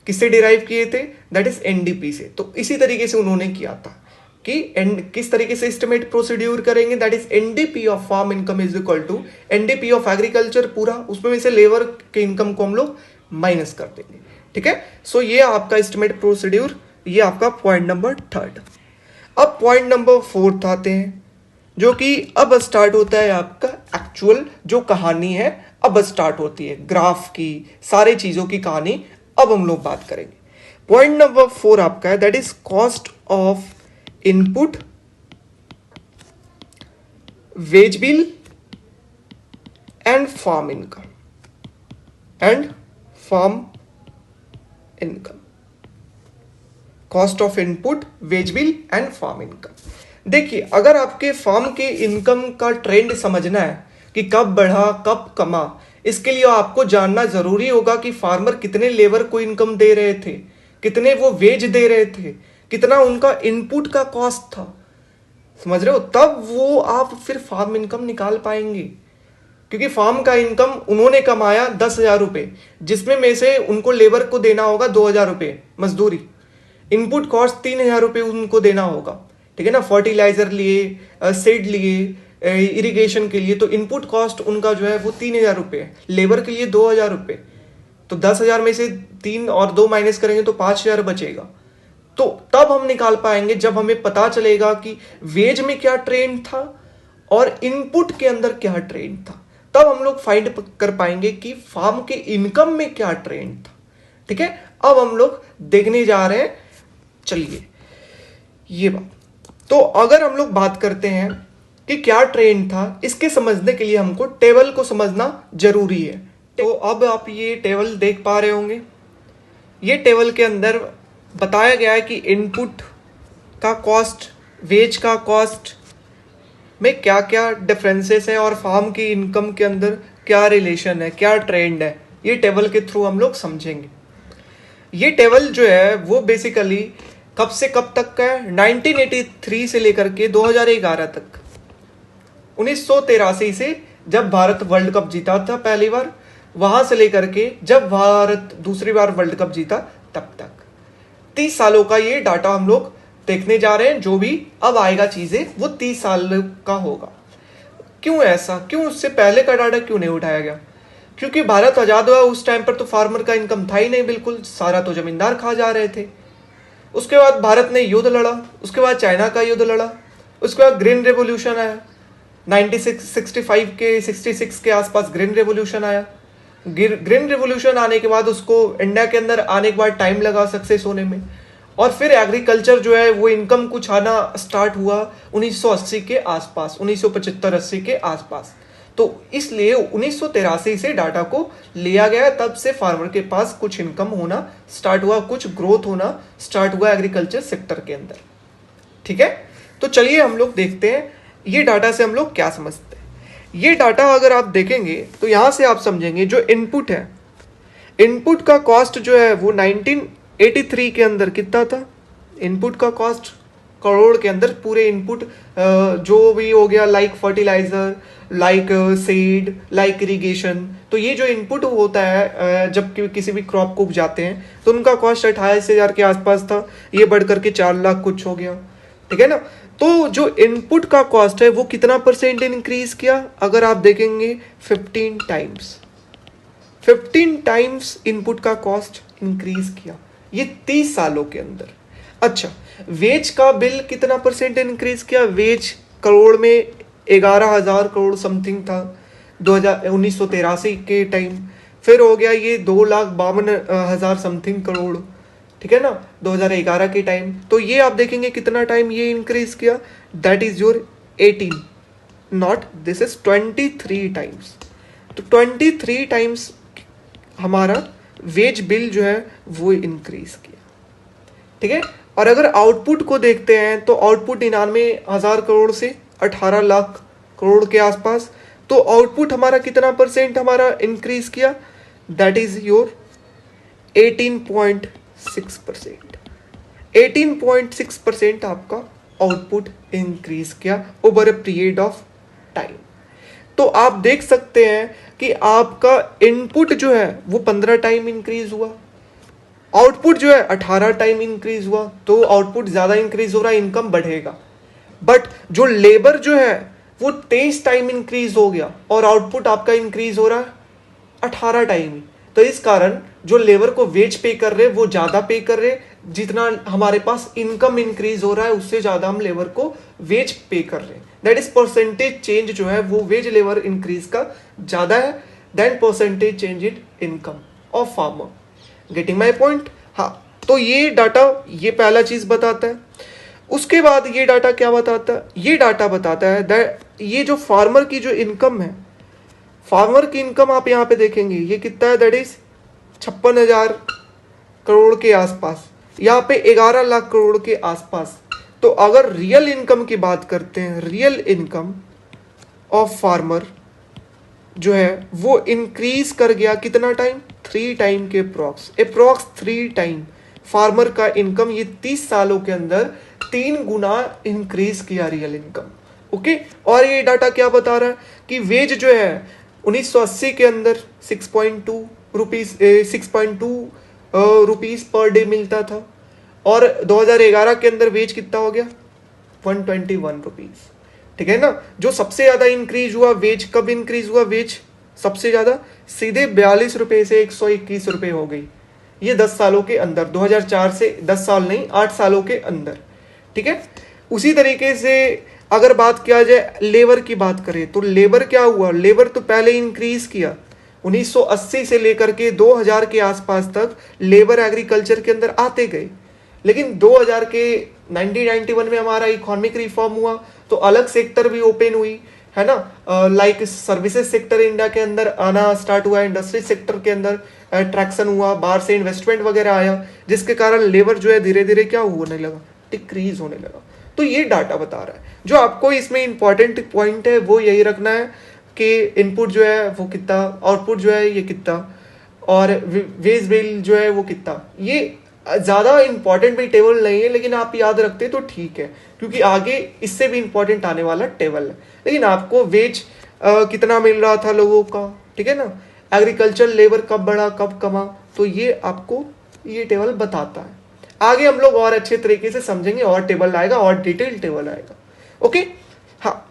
किससे डिराइव किए थे, दैट इज एनडीपी से। तो इसी तरीके से उन्होंने किया था कि किस तरीके से एस्टिमेट प्रोसीड्यूर करेंगे, that is NDP of farm income is equal to NDP of agriculture पूरा, उसमें से लेबर के इनकम को हम लोग माइनस कर देंगे। ठीक है, सो ये आपका एस्टिमेट प्रोसीड्यूर, ये आपका पॉइंट नंबर थर्ड। अब पॉइंट नंबर फोर्थ आते हैं, जो कि अब स्टार्ट होता है आपका एक्चुअल जो कहानी है, अब स्टार्ट होती है ग्राफ की, सारी चीजों की कहानी अब हम लोग बात करेंगे। पॉइंट नंबर 4 आपका है that is cost of input, wage bill and farm income, and farm income, cost of input, wage bill and farm income. देखिए, अगर आपके फार्म के इनकम का ट्रेंड समझना है कि कब बढ़ा कब कमा, इसके लिए आपको जानना जरूरी होगा कि फार्मर कितने लेबर को इनकम दे रहे थे, कितने वो वेज दे रहे थे, कितना उनका इनपुट का कॉस्ट था। समझ रहे हो? तब वो आप फिर फार्म इनकम निकाल पाएंगे। क्योंकि फार्म का इनकम उन्होंने कमाया 10,000 रुपए, जिसमें में से उनको लेबर को देना होगा 2,000 रुपए मजदूरी, इनपुट कॉस्ट 3,000 रुपए उनको देना होगा। ठीक है ना, फर्टिलाइजर लिए, सीड लिए, इरिगेशन के लिए, तो इनपुट कॉस्ट उनका जो है वो 3,000 रुपए है, लेबर के लिए 2,000 रुपए। तो 10,000 में से 3 और 2 माइनस करेंगे तो 5,000 बचेगा। तो तब हम निकाल पाएंगे जब हमें पता चलेगा कि वेज में क्या ट्रेंड था और इनपुट के अंदर क्या ट्रेंड था। तब हम लोग फाइंड कर पाएंगे कि फार्म के इनकम में क्या ट्रेंड था। ठीक है, अब हम लोग देखने जा रहे हैं, चलिए ये बात। तो अगर हम लोग बात करते हैं कि क्या ट्रेंड था, इसके समझने के लिए हमको टेबल को समझना जरूरी है। तो अब आप ये टेबल देख पा रहे होंगे। ये टेबल के अंदर बताया गया है कि इनपुट का कॉस्ट, वेज का कॉस्ट में क्या क्या डिफरेंसेस है और फार्म की इनकम के अंदर क्या रिलेशन है, क्या ट्रेंड है, ये टेबल के थ्रू हम लोग समझेंगे। ये टेबल जो है वो बेसिकली कब से कब तक का है, 1983 से लेकर के 2011 तक, 1983 से जब भारत वर्ल्ड कप जीता था पहली बार, वहां से लेकर के जब भारत दूसरी बार वर्ल्ड कप जीता तब तक 30 सालों का ये डाटा हम लोग देखने जा रहे हैं। जो भी अब आएगा चीजें वो 30 साल का होगा। क्यों ऐसा, क्यों उससे पहले का डाटा क्यों नहीं उठाया गया? क्योंकि भारत आजाद हुआ उस टाइम पर तो फार्मर का इनकम था ही नहीं, बिल्कुल सारा तो जमींदार खा जा रहे थे। उसके बाद भारत ने युद्ध लड़ा, उसके बाद चाइना का युद्ध लड़ा, उसके बाद ग्रीन रेवोल्यूशन आया, 1965 के आसपास ग्रीन रेवोल्यूशन आया। ग्रीन रेवोल्यूशन आने के बाद उसको इंडिया के अंदर आने के बाद टाइम लगा सक्सेस होने में, और फिर एग्रीकल्चर जो है वो इनकम कुछ आना स्टार्ट हुआ 1980 के आसपास, 1975-80 के आसपास। तो इसलिए 1983 से डाटा को लिया गया, तब से फार्मर के पास कुछ इनकम होना स्टार्ट हुआ, कुछ ग्रोथ होना स्टार्ट हुआ एग्रीकल्चर सेक्टर के अंदर। ठीक है, तो चलिए हम लोग देखते हैं ये डाटा से हम लोग क्या समझते हैं। ये डाटा अगर आप देखेंगे तो यहां से आप समझेंगे जो इनपुट है, इनपुट का कॉस्ट जो है वो 1983 के अंदर कितना था। इनपुट का कॉस्ट करोड़ के अंदर, पूरे इनपुट जो भी हो गया, like fertiliser, like seed, like irrigation, तो ये जो इनपुट होता है जब किसी भी क्रॉप को उपजाते हैं तो उनका कॉस्ट 28,000 के आसपास था, ये बढ़ करके 4 लाख कुछ हो गया। ठीक है ना, तो जो इनपुट का कॉस्ट है वो कितना परसेंट इंक्रीज किया, अगर आप देखेंगे 15 टाइम्स, 15 टाइम्स इनपुट का कॉस्ट इंक्रीज किया, ये 30 सालों के अंदर। अच्छा, वेज का बिल कितना परसेंट इंक्रीज किया, वेज करोड़ में 11,000 करोड़ समथिंग था 1983 के टाइम, फिर हो गया ये 2,52,000 समथिंग करोड़। ठीक है ना, 2011 के टाइम। तो ये आप देखेंगे कितना टाइम ये इंक्रीज किया, that is your 18, not this is 23 times. तो 23 टाइम्स हमारा वेज बिल जो है वो इंक्रीज किया। ठीक है, और अगर आउटपुट को देखते हैं तो आउटपुट 99,000 करोड़ से 18 लाख करोड़ के आसपास, तो आउटपुट हमारा कितना परसेंट हमारा इंक्रीज किया, दैट इज योर 18.6%। 18.6% आपका आउटपुट इंक्रीज किया over a period of time. तो आप देख सकते हैं कि आपका इनपुट जो है वो 15 टाइम इंक्रीज हुआ, आउटपुट जो है 18 टाइम इंक्रीज हुआ। तो आउटपुट ज्यादा इंक्रीज हो रहा है, इनकम बढ़ेगा। बट जो लेबर जो है वो 23 टाइम इंक्रीज हो गया और आउटपुट आपका इंक्रीज हो रहा है 18 टाइम। तो इस कारण जो लेबर को वेज पे कर रहे वो ज्यादा पे कर रहे, जितना हमारे पास इनकम इंक्रीज हो रहा है उससे ज्यादा हम लेबर को वेज पे कर रहे हैं। दैट इज परसेंटेज चेंज जो है वो वेज लेबर इंक्रीज का ज्यादा है then percentage change in income of farmer. Getting my point? हाँ, तो ये डाटा ये पहला चीज बताता है। उसके बाद ये डाटा क्या बताता है, ये डाटा बताता है दैट ये जो फार्मर की जो इनकम है, फार्मर की इनकम आप यहाँ पे देखेंगे ये कितना है, दैट इज 56,000 करोड़ के आसपास, यहाँ पे 11 लाख करोड़ के आसपास। तो अगर रियल इनकम की बात करते हैं, रियल इनकम ऑफ फार्मर जो है वो इंक्रीज कर गया कितना टाइम, 3 टाइम के अप्रॉक्स 3 टाइम फार्मर का इनकम ये 30 सालों के अंदर 3 गुना इंक्रीज किया रियल इनकम। ओके, और ये डाटा क्या बता रहा है कि वेज जो है 1980 के अंदर 6.2 रुपीज पर डे मिलता था, और 2011 के अंदर वेज कितना हो गया, 121 रुपीज। ठीक है ना, जो सबसे ज्यादा इंक्रीज हुआ वेज, कब इंक्रीज हुआ वेज सबसे ज्यादा, सीधे 42 रुपए से 121 रुपए हो गई, ये 10 सालों के अंदर, 2004 से 10 साल नहीं 8 सालों के अंदर। ठीक है, उसी तरीके से अगर बात किया जाए लेबर की बात करें तो लेबर क्या हुआ, लेबर तो पहले इंक्रीज किया 1980 से लेकर के 2000 के आसपास तक लेबर एग्रीकल्चर के अंदर आते गए, लेकिन 2000 के 1991 में हमारा इकोनॉमिक रिफॉर्म हुआ तो अलग सेक्टर भी ओपन हुई, है ना, लाइक सर्विसेज सेक्टर इंडिया के अंदर आना स्टार्ट हुआ, इंडस्ट्री सेक्टर के अंदर ट्रैक्शन हुआ, बाहर से इन्वेस्टमेंट वगैरह आया, जिसके कारण लेबर जो है धीरे धीरे क्या होने लगा, डिक्रीज होने लगा। तो ये डाटा बता रहा है। जो आपको इसमें इंपॉर्टेंट पॉइंट है वो यही रखना है कि इनपुट जो है वो कितना, आउटपुट जो है ये कितना, और वेज बिल जो है वो कितना। ये ज़्यादा इंपॉर्टेंट भी टेबल नहीं है, लेकिन आप याद रखते तो ठीक है, क्योंकि आगे इससे भी इंपॉर्टेंट आने वाला टेबल है। लेकिन आपको वेज कितना मिल रहा था लोगों का, ठीक है ना, एग्रीकल्चर लेबर कब बढ़ा कब कमा, तो ये आपको ये टेबल बताता है। आगे हम लोग और अच्छे तरीके से समझेंगे, और टेबल आएगा और डिटेल टेबल आएगा। ओके, हाँ,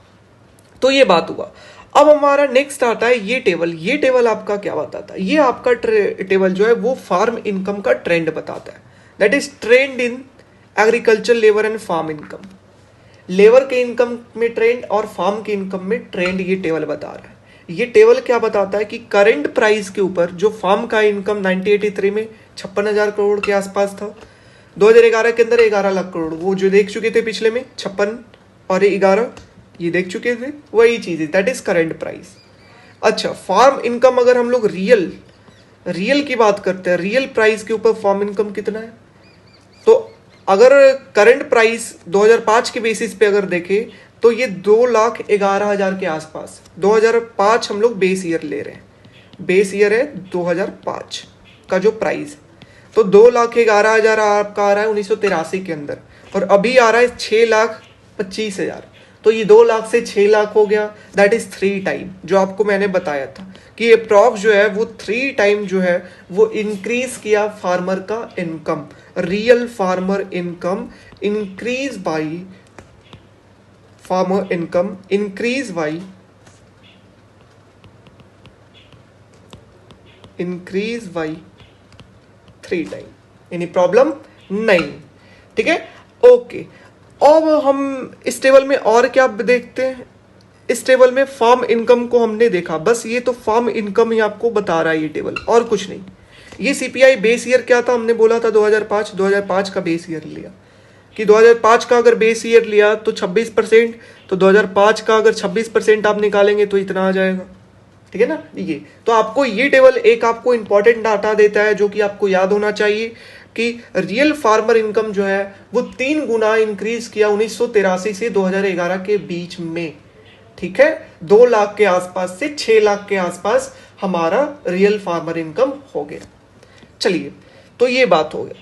तो ये बात हुआ। अब हमारा नेक्स्ट आता है ये टेबल। ये टेबल आपका क्या बताता है, ये आपका टेबल जो है वो फार्म इनकम का ट्रेंड बताता है, that is trend in agriculture labour and farm income. Labour के इनकम में ट्रेंड और फार्म के इनकम में ट्रेंड ये टेबल बता रहा है। ये टेबल क्या बताता है कि करंट प्राइस के ऊपर जो फार्म का इनकम 1983 में 56,000 करोड़ के आसपास था, 2011 के अंदर 11 लाख करोड़, वो जो देख चुके थे पिछले में 56 और 11 ये देख चुके थे, वही चीज है, दैट इज करंट प्राइस। अच्छा, फार्म इनकम अगर हम लोग रियल की बात करते हैं, रियल प्राइस के ऊपर फार्म इनकम कितना है, तो अगर करंट प्राइस 2005 के बेसिस पे अगर देखें तो ये 2,11,000 के आसपास, 2005 हम लोग बेस ईयर ले रहे हैं, बेस ईयर है 2005 का जो प्राइस, तो 2,11,000 आपका आ रहा है 1983 के अंदर, और अभी आ रहा है 6,25,000। तो ये 2 लाख से 6 लाख हो गया, दैट इज 3 टाइम, जो आपको मैंने बताया था कि ये अप्रॉक्स जो है वो 3 टाइम जो है वो इंक्रीज किया फार्मर का income, real farmer income increase by farmer income increase by 3 time. Any problem नहीं, ठीक है, ओके। अब हम इस टेबल में और क्या देखते हैं, इस टेबल में फार्म इनकम को हमने देखा, बस ये तो फार्म इनकम ही आपको बता रहा है ये टेबल, और कुछ नहीं। ये सीपीआई बेस ईयर क्या था, हमने बोला था 2005 का बेस ईयर लिया, कि 2005 का अगर बेस ईयर लिया तो 26%, तो 2005 का अगर 26% आप निकालेंगे तो इतना आ जाएगा, ठीक है ना। ये तो आपको ये टेबल एक आपको इंपॉर्टेंट डाटा देता है जो कि आपको याद होना चाहिए कि रियल फार्मर इनकम जो है वो 3 गुना इंक्रीज किया 1983 से 2011 के बीच में, ठीक है, 2 लाख के आसपास से 6 लाख के आसपास हमारा रियल फार्मर इनकम हो गया। चलिए, तो ये बात हो गया।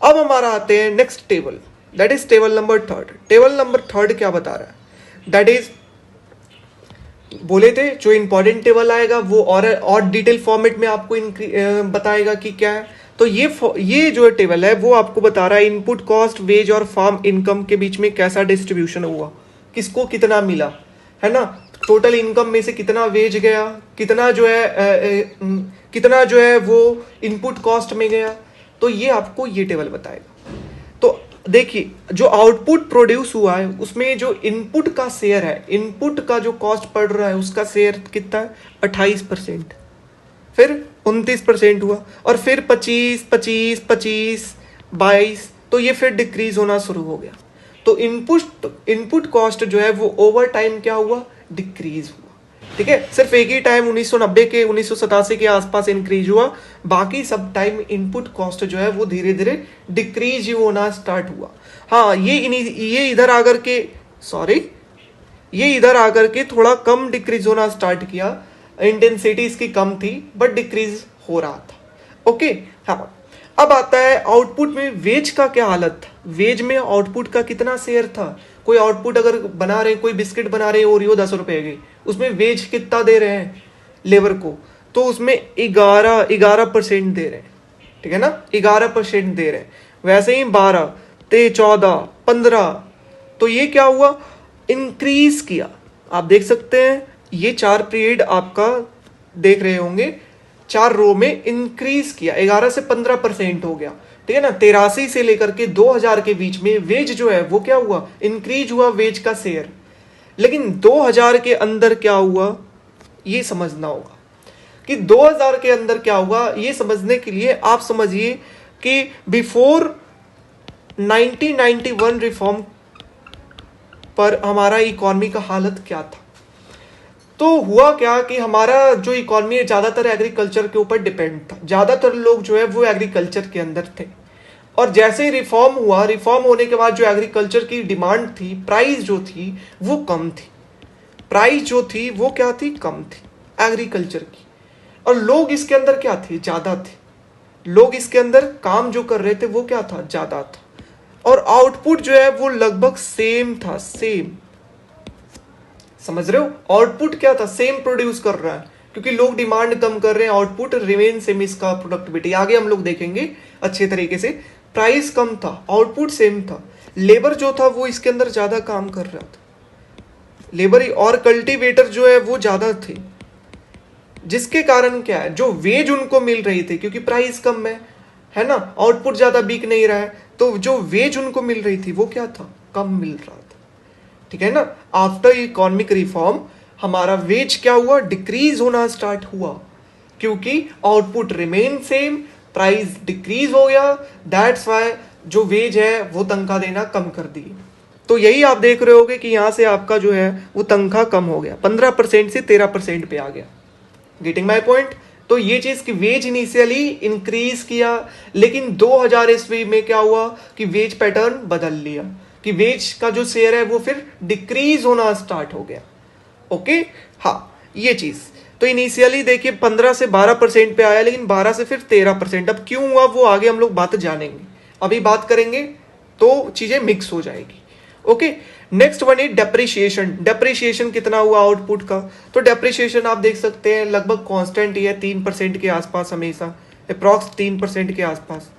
अब हमारा आते हैं next table, that is table number 3। Table number 3 क्या बता रहा है, दैट इज बोले थे जो इंपॉर्टेंट टेबल आएगा वो और डिटेल फॉर्मेट में आपको बताएगा कि क्या है। तो ये जो टेबल है वो आपको बता रहा है इनपुट कॉस्ट, वेज और फार्म इनकम के बीच में कैसा डिस्ट्रीब्यूशन हुआ, किसको कितना मिला, है ना, टोटल इनकम में से कितना वेज गया, कितना जो है वो इनपुट कॉस्ट में गया। तो ये आपको ये टेबल बताएगा। तो देखिए, जो आउटपुट प्रोड्यूस हुआ है उसमें जो इनपुट का शेयर है, इनपुट का जो कॉस्ट पड़ रहा है उसका शेयर कितना है, 28%, फिर 29% हुआ, और फिर 25, 25, 25, 22, तो ये फिर डिक्रीज होना शुरू हो गया। तो इनपुट कॉस्ट जो है वो ओवर टाइम क्या हुआ, डिक्रीज हुआ, ठीक है। सिर्फ एक ही टाइम 1990 के 1987 के आसपास इंक्रीज हुआ, बाकी सब टाइम इनपुट कॉस्ट जो है वो धीरे धीरे डिक्रीज ही होना स्टार्ट हुआ। हाँ, ये इधर आकर के थोड़ा कम डिक्रीज होना स्टार्ट किया, इंटेंसिटी इसकी कम थी बट डिक्रीज हो रहा था। ओके, हाँ। अब आता है आउटपुट में वेज का क्या हालत था, वेज में आउटपुट का कितना शेयर था। कोई आउटपुट अगर बना रहे हैं, कोई बिस्किट बना रहे हैं ओरियो 10 रुपए की, उसमें वेज कितना दे रहे हैं लेबर को, तो उसमें 11% दे रहे हैं, ठीक है ना, 11% दे रहे हैं। वैसे ही 12, 13, 14, 15, तो ये क्या हुआ, इंक्रीज किया। आप देख सकते हैं ये 4 पीरियड आपका देख रहे होंगे, 4 रो में इंक्रीज किया, 11 से 15% हो गया, ठीक है ना। 83 से लेकर के 2000 के बीच में वेज जो है वो क्या हुआ, इंक्रीज हुआ वेज का शेयर। लेकिन 2000 के अंदर क्या हुआ ये समझना होगा कि 2000 के अंदर क्या हुआ। ये समझने के लिए आप समझिए कि बिफोर 1991 रिफॉर्म पर हमारा इकॉनमी का हालत क्या था। तो हुआ क्या कि हमारा जो इकॉनमी है ज़्यादातर एग्रीकल्चर के ऊपर डिपेंड था। ज़्यादातर लोग जो है वो एग्रीकल्चर के अंदर थे। और जैसे ही रिफॉर्म हुआ, रिफॉर्म होने के बाद जो एग्रीकल्चर की डिमांड थी, प्राइस जो थी वो कम थी। प्राइस जो थी वो क्या थी, कम थी एग्रीकल्चर की। और लोग इसके अंदर क्या थे, ज़्यादा थे। लोग इसके अंदर काम जो कर रहे थे वो क्या था, ज़्यादा था। और आउटपुट जो है वो लगभग सेम था, सेम। समझ रहे हो, आउटपुट क्या था, सेम प्रोड्यूस कर रहा है, क्योंकि लोग डिमांड कम कर रहे हैं, आउटपुट रिमेन सेम। इसका प्रोडक्टिविटी आगे हम लोग देखेंगे अच्छे तरीके से। प्राइस कम था, आउटपुट सेम था। लेबर जो था वो इसके अंदर ज्यादा काम कर रहा था, लेबर और कल्टीवेटर जो है वो ज्यादा थे, जिसके कारण क्या है, जो वेज उनको मिल रही थी, क्योंकि प्राइस कम है ना, आउटपुट ज्यादा बिक नहीं रहा है, तो जो वेज उनको मिल रही थी वो क्या था, कम मिल रहा था। ठीक है ना। आफ्टर इकोनॉमिक रिफॉर्म हमारा वेज क्या हुआ, डिक्रीज होना स्टार्ट हुआ, क्योंकि output remain same, price decrease हो गया। दैट्स वाई जो वेज है वो तनख्वाह देना कम कर दी। तो यही आप देख रहे होगे कि यहां से आपका जो है वो तनख्वाह कम हो गया, 15% से 13% पे आ गया। Getting my point. तो ये चीज कि वेज इनिशियली इंक्रीज किया, लेकिन 2000 ईस्वी में क्या हुआ कि वेज पैटर्न बदल लिया, कि वेज का जो शेयर है वो फिर डिक्रीज होना स्टार्ट हो गया। ओके, हाँ ये चीज। तो इनिशियली देखिए 15 से 12% पे आया, लेकिन 12 से फिर 13%। अब क्यों हुआ वो आगे हम लोग बात जानेंगे, अभी बात करेंगे तो चीजें मिक्स हो जाएगी। Okay, next one is depreciation. Depreciation कितना हुआ आउटपुट का, तो डेप्रिसिएशन आप देख सकते हैं लगभग कांस्टेंट ही है, 3% के आसपास, हमेशा अप्रॉक्स 3% के आसपास।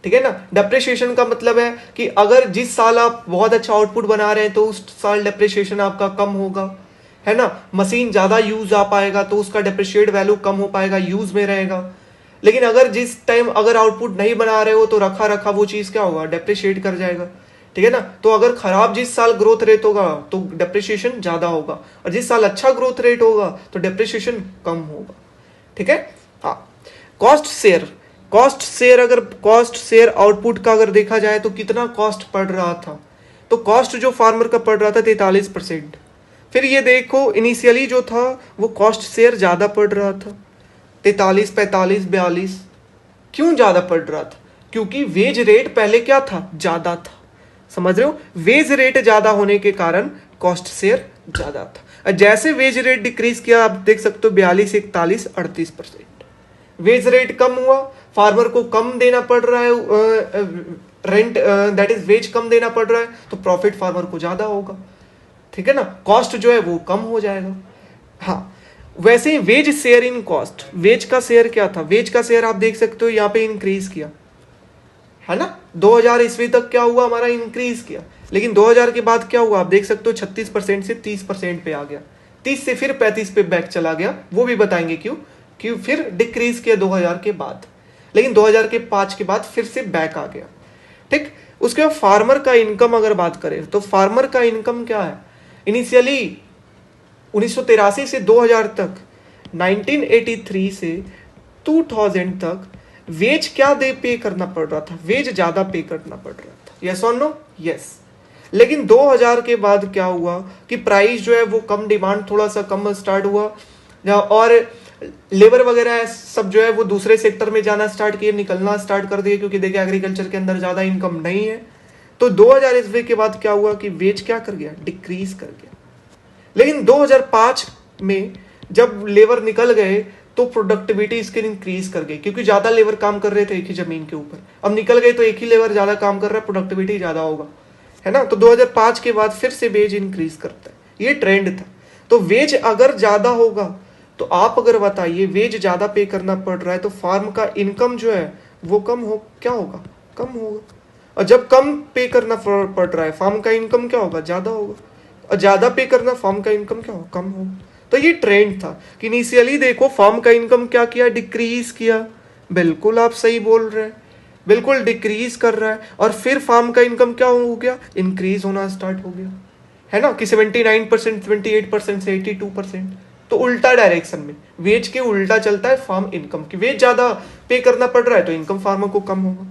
ठीक है ना। डेप्रिसिएशन का मतलब है कि अगर जिस साल आप बहुत अच्छा आउटपुट बना रहे हैं तो उस साल डेप्रिसिएशन आपका कम होगा, है ना। मशीन ज्यादा यूज आ पाएगा तो उसका डेप्रिशिएट वैल्यू कम हो पाएगा, यूज में रहेगा। लेकिन अगर जिस टाइम अगर आउटपुट नहीं बना रहे हो तो रखा रखा वो चीज क्या होगा, डेप्रिशिएट कर जाएगा। ठीक है ना। तो अगर खराब जिस साल ग्रोथ रेट होगा तो डेप्रिसिएशन ज्यादा होगा, और जिस साल अच्छा ग्रोथ रेट होगा तो डेप्रिसिएशन कम होगा। ठीक है। हाँ, कॉस्ट शेयर। कॉस्ट शेयर, अगर कॉस्ट शेयर आउटपुट का अगर देखा जाए तो कितना कॉस्ट पड़ रहा था, तो कॉस्ट जो फार्मर का पड़ रहा था 43%। फिर ये देखो इनिशियली जो था वो कॉस्ट शेयर ज्यादा पड़ रहा था, 43, 45, 42। क्यों ज्यादा पड़ रहा था, क्योंकि वेज रेट पहले क्या था, ज्यादा था। समझ रहे हो, वेज रेट ज्यादा होने के कारण कॉस्ट शेयर ज्यादा था। जैसे वेज रेट डिक्रीज किया आप देख सकते हो 42, 41, 38%। वेज रेट कम हुआ, फार्मर को कम देना पड़ रहा है रेंट, दैट इज वेज कम देना पड़ रहा है, तो प्रॉफिट फार्मर को ज्यादा होगा। ठीक है ना, कॉस्ट जो है वो कम हो जाएगा। हाँ, वैसे ही wage share in cost, wage का शेयर क्या था, वेज का शेयर आप देख सकते हो यहाँ पे इंक्रीज किया, है ना। 2000 ईस्वी तक क्या हुआ, हमारा इंक्रीज किया, लेकिन 2000 के बाद क्या हुआ आप देख सकते हो 36% से 30% पे आ गया, 30 से फिर 35 पे बैक चला गया, वो भी बताएंगे क्यों। क्यों फिर डिक्रीज किया 2000 के बाद, लेकिन 2005 के बाद फिर से बैक आ गया। ठीक। उसके बाद फार्मर का इनकम अगर बात करें तो फार्मर का इनकम क्या है, इनिशियली 1983 से 2000 तक, 1983 से 2000 तक वेज क्या दे पे करना पड़ रहा था, वेज ज्यादा पे करना पड़ रहा था। यस और नो, यस। लेकिन 2000 के बाद क्या हुआ कि प्राइस जो है वो कम, डिमांड थोड़ा सा कम स्टार्ट हुआ, और लेबर वगैरह सब जो है वो दूसरे सेक्टर में जाना स्टार्ट किए, निकलना स्टार्ट कर दिए, क्योंकि देखिए एग्रीकल्चर के अंदर ज्यादा इनकम नहीं है। तो 2000 ईस्वी के बाद क्या हुआ कि वेज क्या कर गया, डिक्रीज कर गया। लेकिन 2005 में जब लेबर निकल गए तो प्रोडक्टिविटी इसके इंक्रीज कर गई, क्योंकि ज्यादा लेबर काम कर रहे थे एक ही जमीन के ऊपर। अब निकल गए तो एक ही लेबर ज्यादा काम कर रहा है, प्रोडक्टिविटी ज्यादा होगा, है ना। तो 2005 के बाद फिर से वेज इंक्रीज करता है, ये ट्रेंड था। तो वेज अगर ज्यादा होगा तो आप अगर बताइए वेज ज्यादा पे करना पड़ रहा है तो फार्म का इनकम जो है वो कम हो, क्या होगा, कम होगा। और जब कम पे करना पड़ रहा है फार्म का इनकम क्या होगा, ज्यादा होगा। और ज्यादा पे करना फार्म का इनकम क्या होगा, कम होगा। तो ये ट्रेंड था कि इनिशियली देखो फार्म का इनकम क्या किया, डिक्रीज किया। बिल्कुल आप सही बोल रहे हैं, बिल्कुल डिक्रीज कर रहा है, और फिर फार्म का इनकम क्या हो गया, इंक्रीज होना स्टार्ट हो गया। है ना, कि 79%, 78% से 82%। तो उल्टा डायरेक्शन में, वेज के उल्टा चलता है फार्म इनकम की। वेज ज्यादा पे करना पड़ रहा है तो इनकम फार्मर को कम होगा।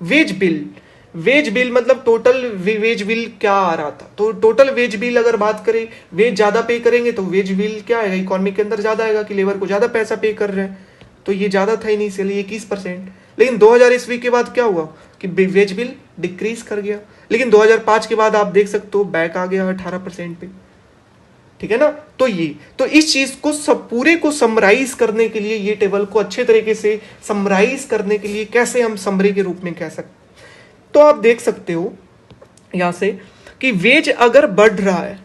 वेज बिल, वेज बिल मतलब टोटल वेज बिल क्या आ रहा था, तो टोटल वेज बिल अगर बात करें, वेज ज्यादा पे करेंगे तो वेज बिल क्या आएगा, इकोनॉमी के अंदर ज्यादा आएगा कि लेबर को ज्यादा पैसा पे कर रहे हैं, तो ये ज्यादा था इनिशियली 21%। लेकिन 2000 ईस्वी के बाद क्या हुआ कि वेज बिल डिक्रीज कर गया। लेकिन 2005 के बाद आप देख सकते हो बैक आ गया 18% पे। ठीक है ना, तो ये, तो इस चीज को सब पूरे को समराइज करने के लिए, ये टेबल को अच्छे तरीके से समराइज करने के लिए कैसे हम समरी के रूप में कह सकते, तो आप देख सकते हो यहां से कि वेज अगर बढ़ रहा है,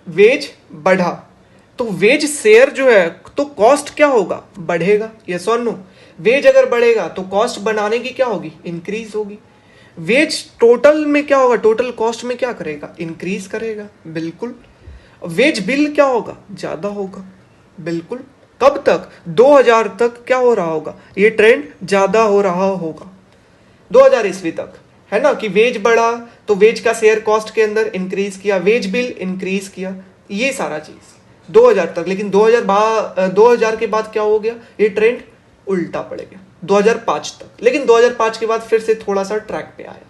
वेज बढ़ा तो वेज शेयर जो है तो कॉस्ट क्या होगा, बढ़ेगा। यस और नो, वेज अगर बढ़ेगा तो कॉस्ट बनाने की क्या होगी, इंक्रीज होगी। वेज टोटल में क्या होगा, टोटल कॉस्ट में क्या करेगा, इंक्रीज करेगा, बिल्कुल। वेज बिल क्या होगा, ज्यादा होगा, बिल्कुल। कब तक, 2000 तक क्या हो रहा होगा, ये ट्रेंड ज्यादा हो रहा होगा 2000 ईस्वी तक, है ना, कि वेज बढ़ा तो वेज का शेयर कॉस्ट के अंदर इंक्रीज किया, वेज बिल इंक्रीज किया, ये सारा चीज 2000 तक। लेकिन 2000 के बाद क्या हो गया, ये ट्रेंड उल्टा पड़ गया 2005 तक। लेकिन 2005 के बाद फिर से थोड़ा सा ट्रैक पे आया।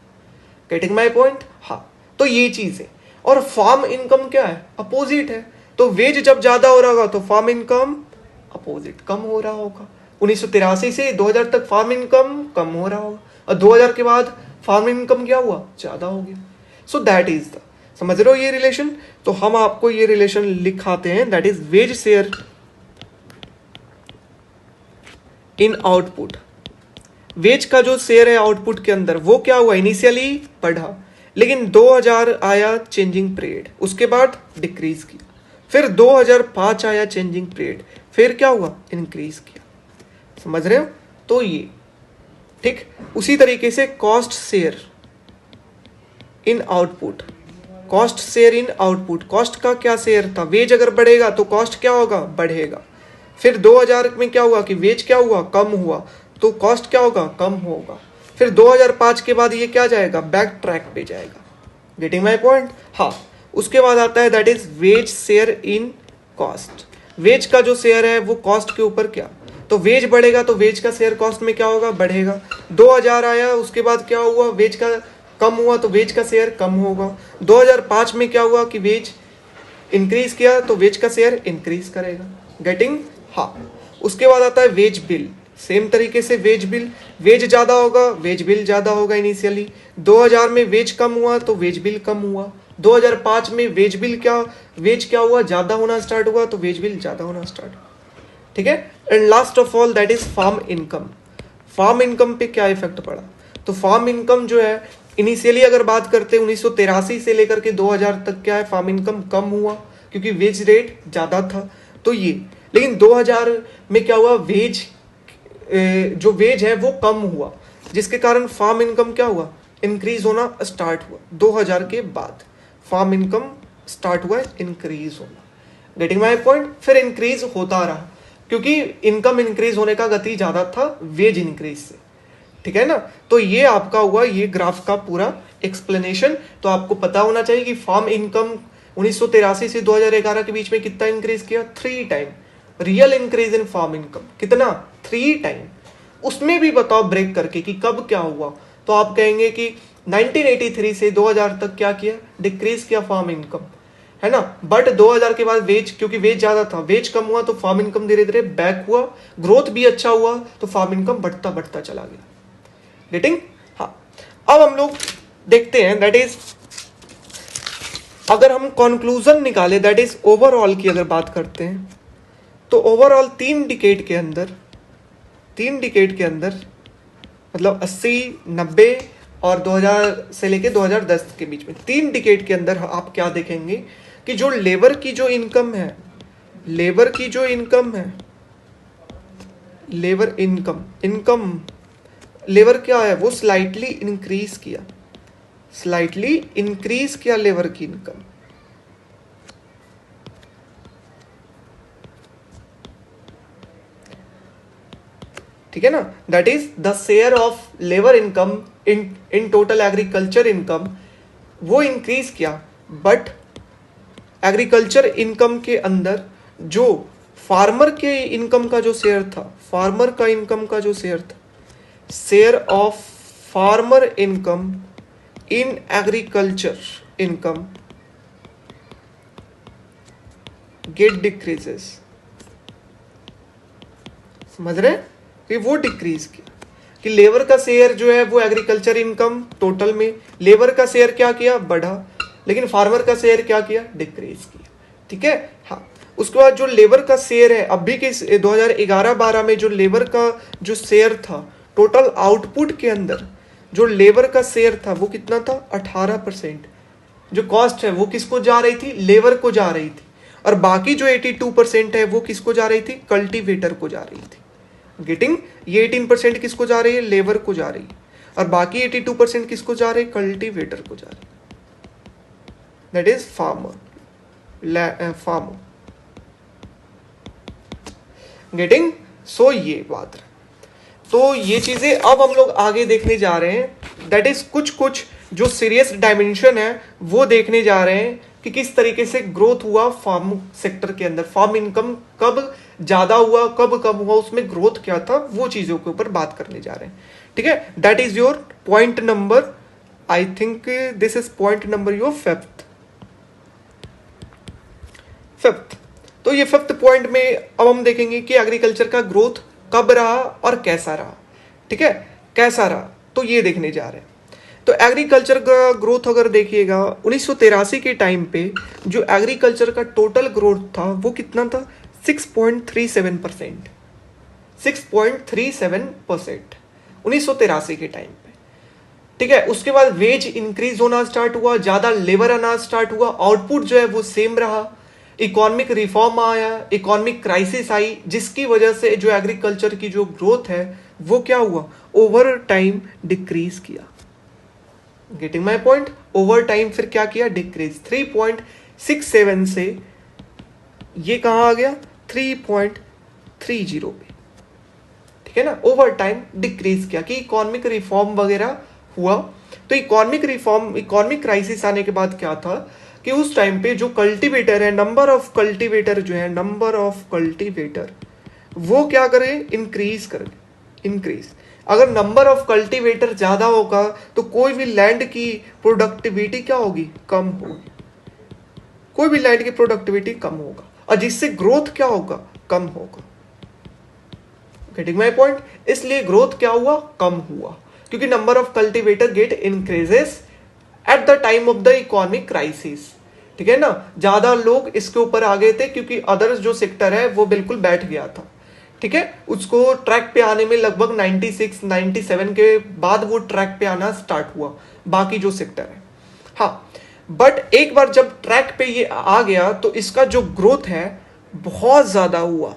गेटिंग माई पॉइंट, हाँ, तो ये चीज है। और फार्म इनकम क्या है, अपोजिट है। तो वेज जब ज्यादा हो रहा होगा तो फार्म इनकम अपोजिट कम हो रहा होगा। 1983 से 2000 तक फार्म इनकम कम हो रहा होगा, और 2000 के बाद फार्म इनकम क्या हुआ, ज्यादा हो गया। सो दैट इज द, समझ रहे हो ये रिलेशन। तो हम आपको ये रिलेशन लिखाते हैं, that is wage share in output. Wage का जो शेयर है आउटपुट के अंदर वो क्या हुआ, इनिशियली बढ़ा, लेकिन 2000 आया चेंजिंग पीरियड, उसके बाद डिक्रीज किया। फिर 2005 आया चेंजिंग पीरियड, फिर क्या हुआ, इंक्रीज किया। समझ रहे हो, तो ये ठीक। उसी तरीके से cost share in output, cost share in output, cost का क्या शेयर था, वेज अगर बढ़ेगा तो कॉस्ट क्या होगा, बढ़ेगा। फिर 2000 में क्या हुआ कि वेज क्या हुआ, कम हुआ, तो कॉस्ट क्या होगा, कम होगा। फिर 2005 के बाद ये क्या जाएगा, बैक ट्रैक पे जाएगा। गेटिंग माई पॉइंट, हाँ। उसके बाद आता है that is wage share in cost. Wage का जो शेयर है वो कॉस्ट के ऊपर क्या, तो वेज बढ़ेगा तो वेज का शेयर कॉस्ट में क्या होगा, बढ़ेगा। 2000 आया, उसके बाद क्या हुआ, वेज का कम हुआ तो वेज का शेयर कम होगा। 2005 में क्या हुआ कि वेज इंक्रीज किया तो वेज का शेयर इंक्रीज करेगा। गेटिंग, हाँ। उसके बाद आता है वेज बिल, सेम तरीके से वेज बिल, वेज ज्यादा होगा, वेज बिल ज्यादा होगा इनिशियली। 2000 में वेज कम हुआ तो वेज बिल कम हुआ। 2005 में वेज क्या हुआ, ज्यादा होना स्टार्ट हुआ तो वेज बिल ज्यादा होना स्टार्ट हुआ। ठीक है। And last of all that is farm income. Farm income पे क्या इफेक्ट पड़ा, तो फार्म इनकम जो है इनिशियली अगर बात करते हैं 1983 से लेकर के 2000 तक क्या है, फार्म इनकम कम हुआ क्योंकि वेज रेट ज्यादा था, तो ये। लेकिन 2000 में क्या हुआ, वेज जो वेज है वो कम हुआ, जिसके कारण फार्म इनकम क्या हुआ, इंक्रीज होना स्टार्ट हुआ। 2000 के बाद फार्म इनकम स्टार्ट हुआ इंक्रीज होना। गेटिंग माई पॉइंट, फिर इंक्रीज होता रहा क्योंकि इनकम इंक्रीज होने का गति ज्यादा था वेज इंक्रीज से। ठीक है ना, तो ये आपका हुआ ये ग्राफ का पूरा एक्सप्लेनेशन। तो आपको पता होना चाहिए कि फार्म इनकम 1983 से 2011 के बीच में कितना इंक्रीज किया, 3 time. Real increase in farm income कितना, 3 टाइम। उसमें भी बताओ ब्रेक करके कि कब क्या हुआ, तो आप कहेंगे कि 1983 से 2000 तक क्या किया, डिक्रीज किया फार्म इनकम, है ना। बट 2000 के बाद वेज, क्योंकि वेज ज्यादा था, वेज कम हुआ तो फार्म इनकम धीरे धीरे बैक हुआ, ग्रोथ भी अच्छा हुआ तो फार्म इनकम बढ़ता बढ़ता चला गया। गेटिंग, हाँ। अब हम लोग देखते हैं दैट इज, अगर हम कंक्लूजन निकाले दैट इज ओवरऑल की अगर बात करते हैं, तो ओवरऑल 3 डिकेड के अंदर मतलब 80, 90 और 2000 से लेके 2010 के बीच में 3 डिकेड के अंदर आप क्या देखेंगे कि जो लेबर की जो इनकम है, लेबर क्या है वो स्लाइटली इंक्रीज किया लेबर की इनकम। ठीक है ना, that is the share of labour income in total agriculture income, वो इंक्रीज किया बट एग्रीकल्चर इनकम के अंदर जो फार्मर के इनकम का जो शेयर था, फार्मर का इनकम का जो शेयर था, share of farmer income in agriculture income get decreases. समझ रहे हैं कि वो डिक्रीज किया कि लेबर का शेयर जो है वो एग्रीकल्चर इनकम टोटल में, लेबर का शेयर क्या किया, बढ़ा, लेकिन फार्मर का शेयर क्या किया, डिक्रीज किया। ठीक है, हाँ। उसके बाद जो लेबर का शेयर है अभी के 2011-12 में, जो लेबर का जो शेयर था टोटल आउटपुट के अंदर, जो लेबर का शेयर था वो कितना था, 18%। जो कॉस्ट है वो किसको जा रही थी, लेबर को जा रही थी, और बाकी जो 82% है वो किसको जा रही थी, कल्टीवेटर को जा रही थी। गेटिंग, ये 18% किसको जा रही है, लेबर को जा रही है, और बाकी 82% किसको जा रही है, कल्टीवेटर को जा रही है। That is farmer. गेटिंग, सो ये बात है। तो ये चीजें अब हम लोग आगे देखने जा रहे हैं। दैट इज कुछ जो सीरियस डायमेंशन है वो देखने जा रहे हैं कि किस तरीके से ग्रोथ हुआ फार्म सेक्टर के अंदर, फार्म इनकम कब ज्यादा हुआ, कब कम हुआ, उसमें ग्रोथ क्या था, वो चीजों के ऊपर बात करने जा रहे हैं। ठीक है, that is your point number, I think this is point number your fifth. तो ये फिफ्थ पॉइंट में अब हम देखेंगे कि एग्रीकल्चर का ग्रोथ कब रहा और कैसा रहा। ठीक है, कैसा रहा तो ये देखने जा रहे हैं। तो एग्रीकल्चर का ग्रोथ अगर देखिएगा 1983 के टाइम पे जो एग्रीकल्चर का टोटल ग्रोथ था वो कितना था, 6.37%। 6.37% 1983 के टाइम पे। ठीक है, उसके बाद वेज इंक्रीज होना स्टार्ट हुआ, ज्यादा लेबर आना स्टार्ट हुआ, आउटपुट जो है वो सेम रहा, इकोनॉमिक रिफॉर्म आया, इकोनॉमिक क्राइसिस आई, जिसकी वजह से जो एग्रीकल्चर की जो ग्रोथ है वो क्या हुआ, ओवर टाइम डिक्रीज किया। Getting my point, over time फिर क्या किया, डिक्रीज। 3.67 से ये कहां आ गया, 3.30 पे। ठीक है ना, ओवर टाइम डिक्रीज किया कि इकोनॉमिक रिफॉर्म वगैरह हुआ। तो इकोनॉमिक रिफॉर्म, इकोनॉमिक क्राइसिस आने के बाद क्या था कि उस टाइम पे जो कल्टीवेटर है, नंबर ऑफ कल्टीवेटर जो है, नंबर ऑफ कल्टीवेटर वो क्या करे, इंक्रीज करे, इंक्रीज। अगर नंबर ऑफ कल्टीवेटर ज्यादा होगा तो कोई भी लैंड की प्रोडक्टिविटी क्या होगी, कम होगी, कोई भी लैंड की प्रोडक्टिविटी कम होगा, और जिससे ग्रोथ क्या होगा, कम होगा। गेटिंग माई पॉइंट, इसलिए ग्रोथ क्या हुआ, कम हुआ, क्योंकि number of cultivator get increases at the time of the economic crisis. ठीक है ना, ज्यादा लोग इसके ऊपर आ गए थे क्योंकि अदर्स जो सेक्टर है वो बिल्कुल बैठ गया था। ठीक है, उसको ट्रैक पे आने में लगभग 96-97 के बाद वो ट्रैक पे आना स्टार्ट हुआ, बाकी जो सेक्टर है। हाँ, बट एक बार जब ट्रैक पे ये आ गया तो इसका जो ग्रोथ है बहुत ज्यादा हुआ।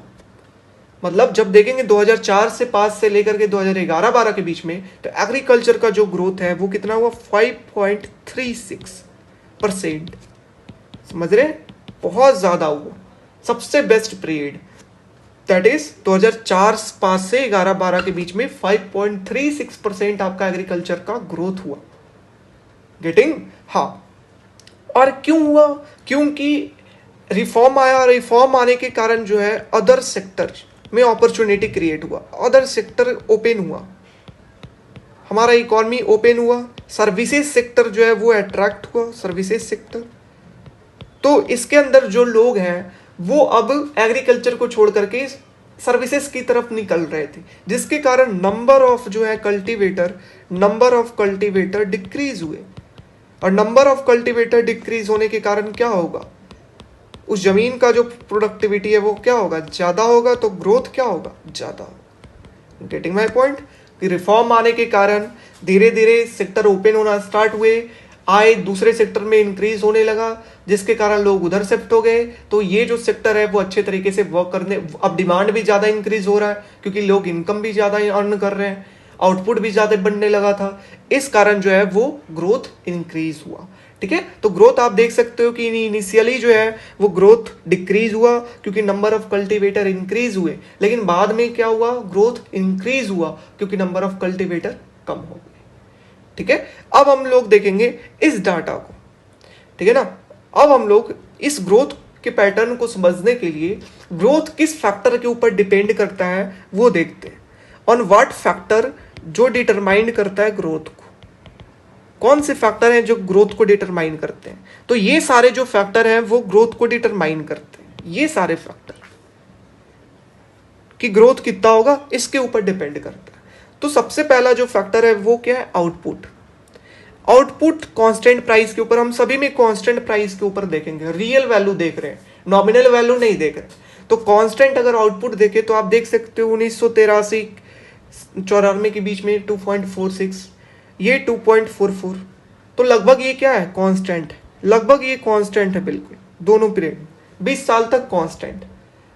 मतलब जब देखेंगे 2004 से 5 से लेकर के 2011-12 के बीच में, तो एग्रीकल्चर का जो ग्रोथ है वो कितना हुआ, 5.36%। समझ रहे, बहुत ज्यादा हुआ, सबसे बेस्ट पीरियड। दैट इज 2004-5 से 11-12 के बीच में 5.36% आपका एग्रीकल्चर का ग्रोथ हुआ। गेटिंग, हाँ। और क्यों हुआ, क्योंकि रिफॉर्म आया, रिफॉर्म आने के कारण जो है अदर सेक्टर में अपॉर्चुनिटी क्रिएट हुआ, अदर सेक्टर ओपन हुआ, हमारा इकोनॉमी ओपन हुआ, सर्विसेज सेक्टर जो है वो अट्रैक्ट हुआ, सर्विसेज सेक्टर। तो इसके अंदर जो लोग हैं वो अब एग्रीकल्चर को छोड़ करके सर्विसेज की तरफ निकल रहे थे, जिसके कारण नंबर ऑफ जो है cultivator, number of cultivator decrease हुए, और नंबर ऑफ कल्टीवेटर डिक्रीज होने के कारण क्या होगा, उस जमीन का जो प्रोडक्टिविटी है वो क्या होगा, ज्यादा होगा, तो ग्रोथ क्या होगा, ज्यादा होगा। गेटिंग माय पॉइंट, कि रिफॉर्म आने के कारण धीरे धीरे सेक्टर ओपन होना स्टार्ट हुए, आय दूसरे सेक्टर में इंक्रीज होने लगा, जिसके कारण लोग उधर शिफ्ट हो गए। तो ये जो सेक्टर है वो अच्छे तरीके से वर्क करने, अब डिमांड भी ज्यादा इंक्रीज हो रहा है क्योंकि लोग इनकम भी ज्यादा अर्न कर रहे हैं, आउटपुट भी ज्यादा बनने लगा था, इस कारण जो है वो ग्रोथ इंक्रीज हुआ। ठीक है, तो ग्रोथ आप देख सकते हो कि इनिशियली जो है वो ग्रोथ डिक्रीज हुआ क्योंकि नंबर ऑफ कल्टीवेटर इंक्रीज हुए, लेकिन बाद में क्या हुआ, ग्रोथ इंक्रीज हुआ क्योंकि नंबर ऑफ कल्टीवेटर कम हो गए। ठीक है, अब हम लोग देखेंगे इस डाटा को। ठीक है ना, अब हम लोग इस ग्रोथ के पैटर्न को समझने के लिए ग्रोथ किस फैक्टर के ऊपर डिपेंड करता है वो देखते हैं। ऑन व्हाट फैक्टर, जो डिटरमाइन करता है ग्रोथ को, कौन से फैक्टर हैं जो ग्रोथ को डिटरमाइन करते हैं। तो ये सारे जो फैक्टर हैं वो ग्रोथ को डिटरमाइन करते हैं। ये सारे फैक्टर कि ग्रोथ कितना होगा इसके ऊपर डिपेंड करता है। तो सबसे पहला जो फैक्टर है वो क्या है, आउटपुट। आउटपुट कांस्टेंट प्राइस के ऊपर, हम सभी में कांस्टेंट प्राइस के ऊपर देखेंगे, रियल वैल्यू देख रहे हैं, नॉमिनल वैल्यू नहीं देख रहे। तो कांस्टेंट अगर आउटपुट देखे तो आप देख सकते हो 1983-94 के बीच में 2.46, ये 2.44, तो लगभग ये क्या है, कांस्टेंट, लगभग ये कांस्टेंट है बिल्कुल दोनों पीरियड, 20 साल तक कांस्टेंट,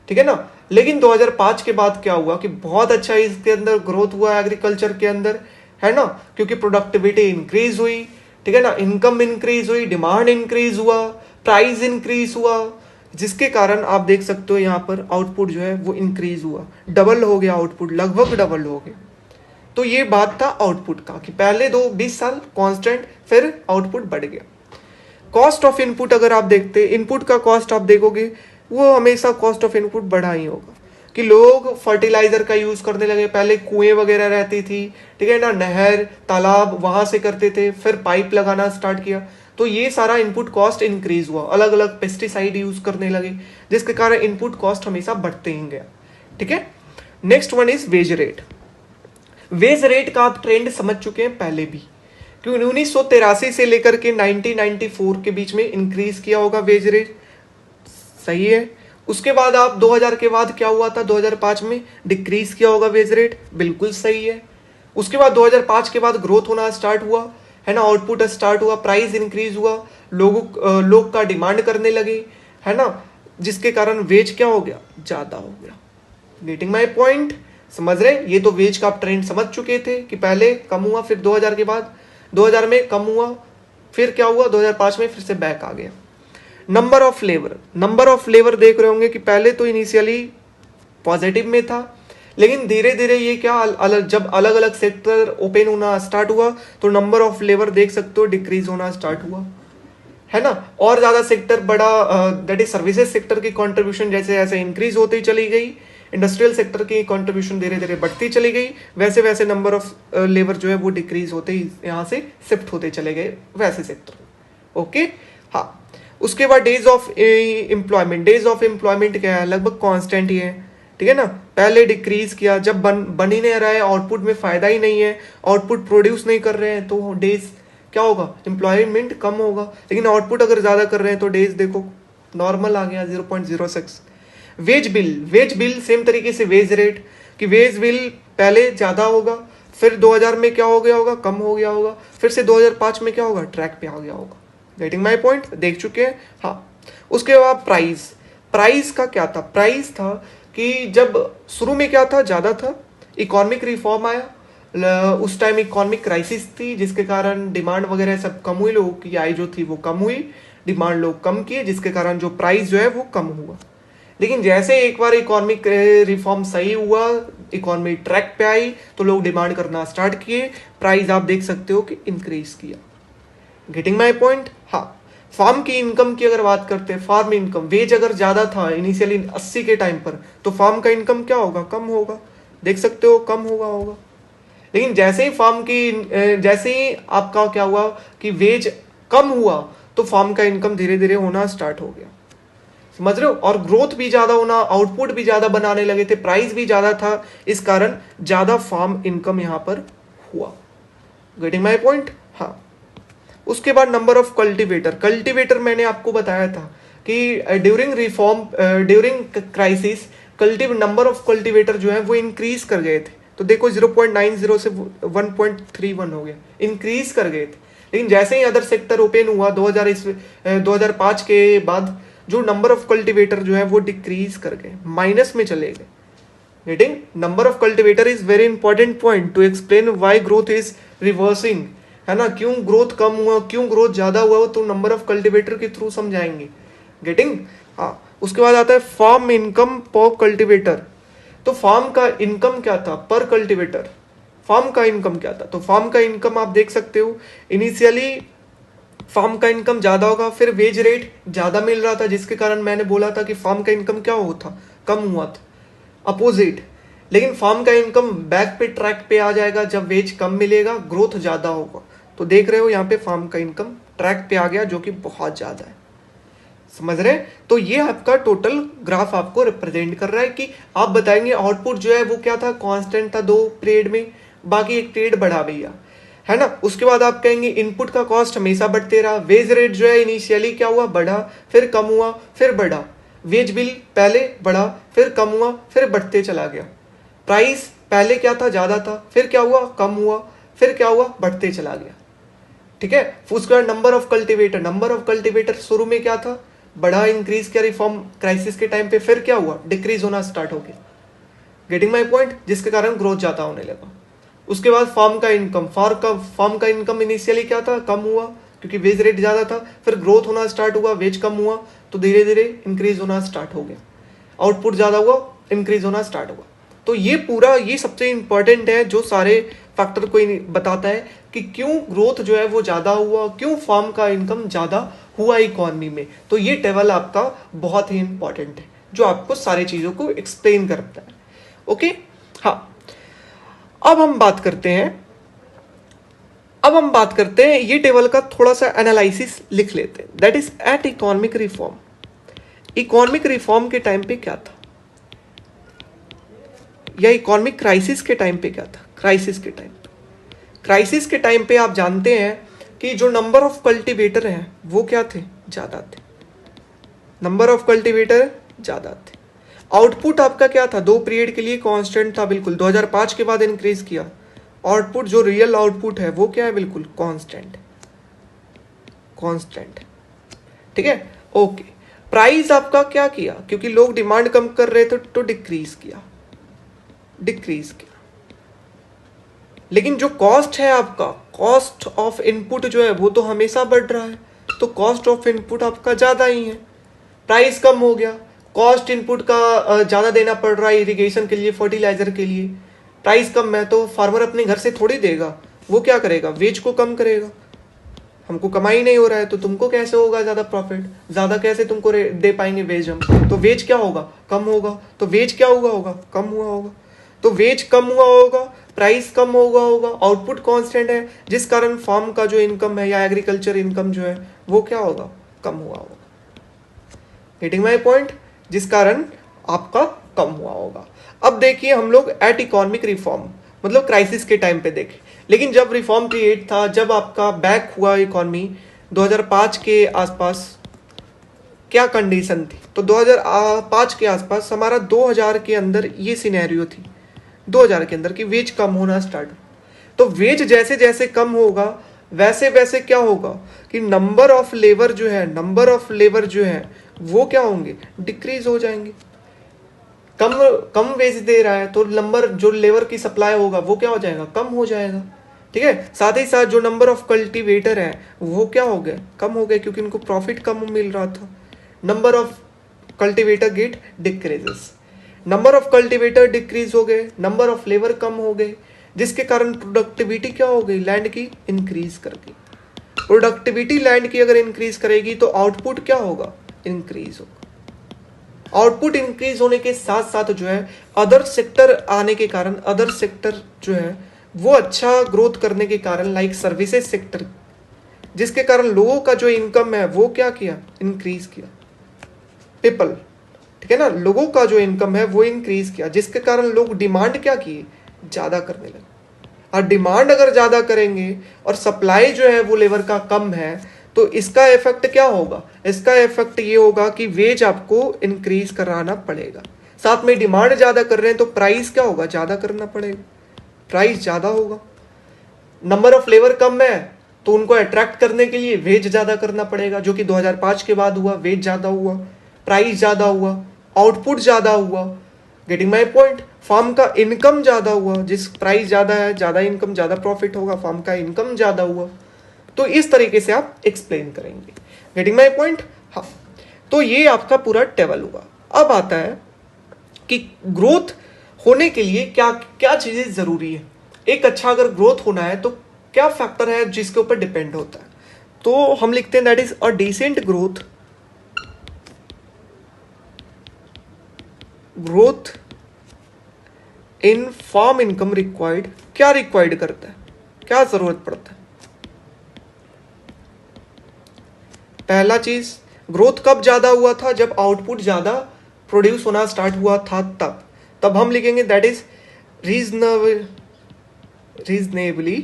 ठीक है ना। लेकिन 2005 के बाद क्या हुआ कि बहुत अच्छा इसके अंदर ग्रोथ हुआ एग्रीकल्चर के अंदर, है ना, क्योंकि प्रोडक्टिविटी इंक्रीज हुई, ठीक है ना, इनकम इंक्रीज हुई, डिमांड इंक्रीज हुआ, प्राइस इंक्रीज हुआ, जिसके कारण आप देख सकते हो यहाँ पर आउटपुट जो है वो इंक्रीज हुआ, डबल हो गया आउटपुट, लगभग डबल हो गया। तो ये बात था आउटपुट का कि पहले 20 साल कांस्टेंट, फिर आउटपुट बढ़ गया। कॉस्ट ऑफ इनपुट अगर आप देखते, इनपुट का कॉस्ट आप देखोगे वो हमेशा कॉस्ट ऑफ इनपुट बढ़ा ही होगा, कि लोग फर्टिलाइजर का यूज करने लगे, पहले कुएं वगैरह रहती थी, ठीक है ना, नहर तालाब वहां से करते थे, फिर पाइप लगाना स्टार्ट किया, तो ये सारा इनपुट कॉस्ट इंक्रीज हुआ, अलग अलग पेस्टिसाइड यूज करने लगे, जिसके कारण इनपुट कॉस्ट हमेशा बढ़ते ही गया, ठीक है। Next one is wage rate. Wage rate का आप ट्रेंड समझ चुके हैं पहले भी, क्योंकि 1983 से लेकर के 1994 के बीच में इंक्रीज किया होगा वेज रेट, सही है। उसके बाद आप 2000 के बाद क्या हुआ था, 2005 में डिक्रीज किया होगा वेज रेट, बिल्कुल सही है। उसके बाद 2005 के बाद ग्रोथ होना स्टार्ट हुआ, है ना, आउटपुट स्टार्ट हुआ, प्राइस इंक्रीज हुआ, लोग का डिमांड करने लगे, है ना, जिसके कारण वेज क्या हो गया, ज्यादा हो गया। गेटिंग माई पॉइंट, समझ रहे। ये तो वेज का आप ट्रेंड समझ चुके थे कि पहले कम हुआ, फिर 2000 के बाद 2000 में कम हुआ, फिर क्या हुआ 2005 में फिर से बैक आ गया। Number of labour, number of labour देख रहे होंगे कि पहले तो इनिशियली पॉजिटिव में था, लेकिन धीरे धीरे ये क्या जब अलग अलग सेक्टर ओपन होना स्टार्ट हुआ तो नंबर ऑफ लेबर देख सकते हो डिक्रीज होना स्टार्ट हुआ, है ना, और ज्यादा सेक्टर बड़ा, दैट इज सर्विसेज सेक्टर की कंट्रीब्यूशन जैसे जैसे इंक्रीज होती चली गई, इंडस्ट्रियल सेक्टर की कंट्रीब्यूशन धीरे धीरे बढ़ती चली गई, वैसे वैसे नंबर ऑफ लेबर जो है वो डिक्रीज होते ही यहाँ से शिफ्ट होते चले गए वैसे सेक्टर। ओके, हाँ। उसके बाद days of employment, days of employment क्या है, लगभग कांस्टेंट ही है, ठीक है ना। पहले डिक्रीज किया, जब बन ही नहीं रहा है, आउटपुट में फायदा ही नहीं है, आउटपुट प्रोड्यूस नहीं कर रहे हैं, तो डेज क्या होगा, एम्प्लॉयमेंट कम होगा। लेकिन आउटपुट अगर ज्यादा कर रहे हैं तो डेज देखो नॉर्मल आ गया 0.06। Wage bill, wage bill same तरीके से वेज रेट, कि वेज बिल पहले ज्यादा होगा, फिर 2000 में क्या हो गया होगा, कम हो गया होगा, फिर से 2005 में क्या होगा, ट्रैक पे आ गया होगा। गेटिंग माई पॉइंट, देख चुके हैं, हाँ। उसके बाद प्राइस, प्राइस का क्या था, प्राइस था कि जब शुरू में क्या था, ज्यादा था, इकोनॉमिक रिफॉर्म आया, उस टाइम इकोनॉमिक क्राइसिस थी, जिसके कारण डिमांड वगैरह सब कम हुई, लोगों की आय जो थी वो कम हुई, डिमांड लोग कम किए, जिसके कारण जो प्राइस जो है वो कम हुआ। लेकिन जैसे एक बार इकोनॉमिक रिफॉर्म सही हुआ, इकोनॉमी ट्रैक पे आई, तो लोग डिमांड करना स्टार्ट किए, प्राइस आप देख सकते हो कि इंक्रीज किया। गेटिंग माई पॉइंट, हाँ। फार्म की इनकम की अगर बात करते हैं, फार्म इनकम, वेज अगर ज्यादा था इनिशियली 80 के टाइम पर, तो फार्म का इनकम क्या होगा, कम होगा, देख सकते हो कम होगा। लेकिन जैसे ही फार्म की जैसे ही आपका क्या हुआ कि वेज कम हुआ, तो फार्म का इनकम धीरे धीरे होना स्टार्ट हो गया, समझ रहे हो, और ग्रोथ भी ज्यादा होना, आउटपुट भी ज्यादा बनाने लगे थे, प्राइस भी ज्यादा था, इस कारण ज्यादा फार्म इनकम यहां पर हुआ। गेटिंग माई पॉइंट, हाँ। उसके बाद नंबर ऑफ कल्टीवेटर, कल्टीवेटर मैंने आपको बताया था कि during reform, during crisis number of cultivator जो है वो इंक्रीज कर गए थे, तो देखो 0.90 से 1.31 हो गया, इंक्रीज कर गए थे। लेकिन जैसे ही अदर सेक्टर ओपन हुआ 2005 के बाद, जो नंबर ऑफ कल्टीवेटर जो है वो डिक्रीज कर गए, माइनस में चले गए। Getting, number of cultivator is very important point two explain why growth is reversing, है ना, क्यों ग्रोथ कम हुआ, क्यों ग्रोथ ज्यादा हुआ, तो नंबर ऑफ कल्टीवेटर के थ्रू समझाएंगे। गेटिंग, हाँ। उसके बाद आता है फार्म इनकम पर कल्टीवेटर, तो फार्म का इनकम क्या था पर कल्टीवेटर, फार्म का इनकम क्या था, तो फार्म का इनकम आप देख सकते हो इनिशियली फार्म का इनकम ज़्यादा होगा, फिर वेज रेट ज़्यादा मिल रहा था जिसके कारण मैंने बोला था कि फार्म का इनकम क्या होता, कम हुआ था, अपोजिट। लेकिन फार्म का इनकम बैक पे ट्रैक पे आ जाएगा जब वेज कम मिलेगा, ग्रोथ ज़्यादा होगा। तो देख रहे हो यहाँ पे फार्म का इनकम ट्रैक पे आ गया जो कि बहुत ज़्यादा है, समझ रहे हैं। तो ये आपका टोटल ग्राफ आपको रिप्रेजेंट कर रहा है कि आप बताएंगे आउटपुट जो है वो क्या था, कांस्टेंट था 2 पीरियड में, बाकी एक पीरियड बढ़ा भैया, है ना। उसके बाद आप कहेंगे इनपुट का कॉस्ट हमेशा बढ़ते रहा, वेज रेट जो है इनिशियली क्या हुआ, बढ़ा, फिर कम हुआ, फिर बढ़ा, वेज बिल पहले बढ़ा, फिर कम हुआ, फिर बढ़ते चला गया। प्राइस पहले क्या था, ज़्यादा था, फिर क्या हुआ, कम हुआ, फिर क्या हुआ, बढ़ते चला गया, ठीक है। उसके बाद नंबर ऑफ कल्टीवेटर शुरू में क्या था, बढ़ा, इंक्रीज किया रिफॉर्म क्राइसिस के टाइम पे, फिर क्या हुआ, डिक्रीज होना स्टार्ट हो गया। गेटिंग माई पॉइंट, जिसके कारण ग्रोथ ज्यादा होने लगा। उसके बाद फार्म का इनकम इनिशियली क्या था, कम हुआ क्योंकि वेज रेट ज्यादा था, फिर ग्रोथ होना स्टार्ट हुआ, वेज कम हुआ तो धीरे धीरे इंक्रीज होना स्टार्ट हो गया, आउटपुट ज्यादा हुआ, इंक्रीज होना स्टार्ट हुआ। तो ये सबसे इंपॉर्टेंट है जो सारे फैक्टर को बताता है कि क्यों ग्रोथ जो है वो ज्यादा हुआ, क्यों फार्म का इनकम ज्यादा हुआ इकोनॉमी में। तो ये टेबल आपका बहुत ही इंपॉर्टेंट है जो आपको सारी चीजों को एक्सप्लेन करता है। ओके, हाँ, अब हम बात करते हैं ये टेबल का थोड़ा सा एनालिसिस लिख लेते हैं। That is at economic reform के टाइम पे क्या था, या इकोनॉमिक क्राइसिस के टाइम पे क्या था। क्राइसिस के टाइम पे आप जानते हैं कि जो नंबर ऑफ कल्टीवेटर हैं वो क्या थे, ज्यादा थे, आउटपुट आपका क्या था, 2 पीरियड के लिए कांस्टेंट था, बिल्कुल 2005 के बाद इंक्रीज किया। आउटपुट जो रियल आउटपुट है वो क्या है, बिल्कुल कांस्टेंट, ठीक है। ओके, प्राइस आपका क्या किया, क्योंकि लोग डिमांड कम कर रहे थे तो डिक्रीज किया। लेकिन जो कॉस्ट है आपका, कॉस्ट ऑफ इनपुट जो है वो तो हमेशा बढ़ रहा है, तो कॉस्ट ऑफ इनपुट आपका ज्यादा ही है। प्राइस कम हो गया, कॉस्ट इनपुट का ज्यादा देना पड़ रहा है इरिगेशन के लिए, फर्टिलाइजर के लिए, प्राइस कम है तो फार्मर अपने घर से थोड़ी देगा, वो क्या करेगा, वेज को कम करेगा। हमको कमाई नहीं हो रहा है तो तुमको कैसे होगा ज्यादा प्रॉफिट, ज्यादा कैसे तुमको दे पाएंगे वेज हम, तो वेज क्या होगा, कम होगा, तो वेज क्या होगा, कम हुआ होगा, तो वेज कम हुआ होगा, प्राइस कम होगा, आउटपुट कांस्टेंट है जिस कारण फार्म का जो इनकम है या एग्रीकल्चर इनकम जो है वो क्या होगा, कम हुआ होगा। गेटिंग माय पॉइंट, जिस कारण आपका कम हुआ होगा। अब देखिए हम लोग एट इकोनॉमिक रिफॉर्म मतलब क्राइसिस के टाइम पे देखें, लेकिन जब रिफॉर्म पीरियड था, जब आपका बैक हुआ इकोनॉमी 2005 के आसपास, क्या कंडीशन थी, तो 2005 के आसपास हमारा 2000 के अंदर ये सिनेरियो थी, 2000 के अंदर कि वेज कम होना स्टार्ट। तो वेज जैसे जैसे कम होगा वैसे वैसे क्या होगा कि नंबर ऑफ लेबर जो है वो क्या होंगे, डिक्रीज हो जाएंगे। कम वेज दे रहा है तो नंबर जो लेबर की सप्लाई होगा वो क्या हो जाएगा, कम हो जाएगा, ठीक है। साथ ही साथ जो नंबर ऑफ कल्टीवेटर है वो क्या हो गए, कम हो गए, क्योंकि इनको प्रॉफिट कम मिल रहा था। Number of cultivator get decreases, number of cultivator decrease हो गए, नंबर ऑफ लेबर कम हो गए, जिसके कारण प्रोडक्टिविटी क्या हो गई, लैंड की इंक्रीज कर गई। प्रोडक्टिविटी लैंड की अगर इंक्रीज करेगी तो आउटपुट क्या होगा, इंक्रीज होगा। आउटपुट इंक्रीज होने के साथ साथ जो है अदर सेक्टर आने के कारण, अदर सेक्टर जो है वो अच्छा ग्रोथ करने के कारण, लाइक सर्विसेज सेक्टर, जिसके कारण लोगों का जो इनकम है वो क्या किया, इंक्रीज किया। पीपल, ठीक है ना, लोगों का जो इनकम है वो इंक्रीज किया, जिसके कारण लोग डिमांड क्या किए, ज्यादा करने लगे। और डिमांड अगर ज्यादा करेंगे और सप्लाई जो है वो लेबर का कम है तो इसका इफेक्ट क्या होगा, इसका इफेक्ट ये होगा कि वेज आपको इंक्रीज कराना पड़ेगा। साथ में डिमांड ज्यादा कर रहे हैं तो प्राइस क्या होगा, ज्यादा करना पड़ेगा, प्राइस ज्यादा होगा। नंबर ऑफ लेबर कम है तो उनको अट्रैक्ट करने के लिए वेज ज्यादा करना पड़ेगा, जो कि 2005 के बाद हुआ, वेज ज्यादा हुआ, प्राइस ज्यादा हुआ, आउटपुट ज्यादा हुआ। गेटिंग माई पॉइंट, फार्म का इनकम ज्यादा हुआ, जिस प्राइस ज्यादा है ज्यादा इनकम ज्यादा प्रॉफिट होगा, फार्म का इनकम ज्यादा हुआ। तो इस तरीके से आप एक्सप्लेन करेंगे। गेटिंग माई पॉइंट, हाँ। तो ये आपका पूरा टेबल हुआ। अब आता है कि ग्रोथ होने के लिए क्या क्या चीजें जरूरी है। एक अच्छा अगर ग्रोथ होना है तो क्या फैक्टर है जिसके ऊपर डिपेंड होता है। तो हम लिखते हैं that is a decent growth in farm income required. क्या रिक्वायर्ड करता है, क्या जरूरत पड़ता है? पहला चीज, ग्रोथ कब ज्यादा हुआ था? जब आउटपुट ज्यादा प्रोड्यूस होना स्टार्ट हुआ था तब हम लिखेंगे that is reasonably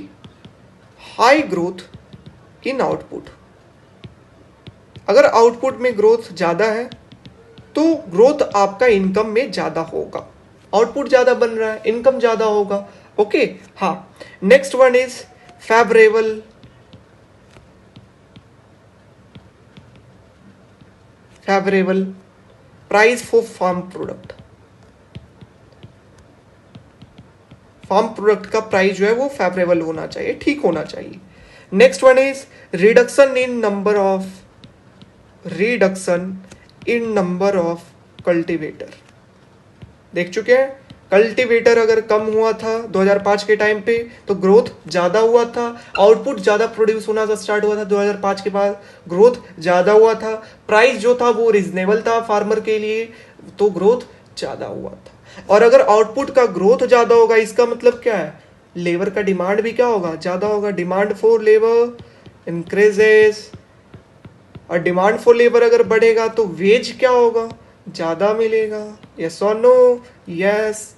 high growth in output. अगर आउटपुट में ग्रोथ ज्यादा है तो ग्रोथ आपका इनकम में ज्यादा होगा। आउटपुट ज्यादा बन रहा है, इनकम ज्यादा होगा। ओके, हाँ। Next one is favourable price for farm product. Farm product का प्राइस जो है वो फेवरेबल होना चाहिए, ठीक होना चाहिए। Next one is reduction in number of cultivator. देख चुके हैं, कल्टीवेटर अगर कम हुआ था 2005 के टाइम पे तो ग्रोथ ज्यादा हुआ था, आउटपुट ज्यादा प्रोड्यूस होना स्टार्ट हुआ था 2005 के बाद, ग्रोथ ज्यादा हुआ था, प्राइस जो था वो रिजनेबल था फार्मर के लिए, तो ग्रोथ ज्यादा हुआ था। और अगर आउटपुट का ग्रोथ ज्यादा होगा इसका मतलब क्या है? लेबर का डिमांड भी क्या होगा? ज्यादा होगा। डिमांड फॉर लेबर इंक्रीजेस, और डिमांड फॉर लेबर अगर बढ़ेगा तो वेज क्या होगा? ज्यादा मिलेगा। यस और no? Yes,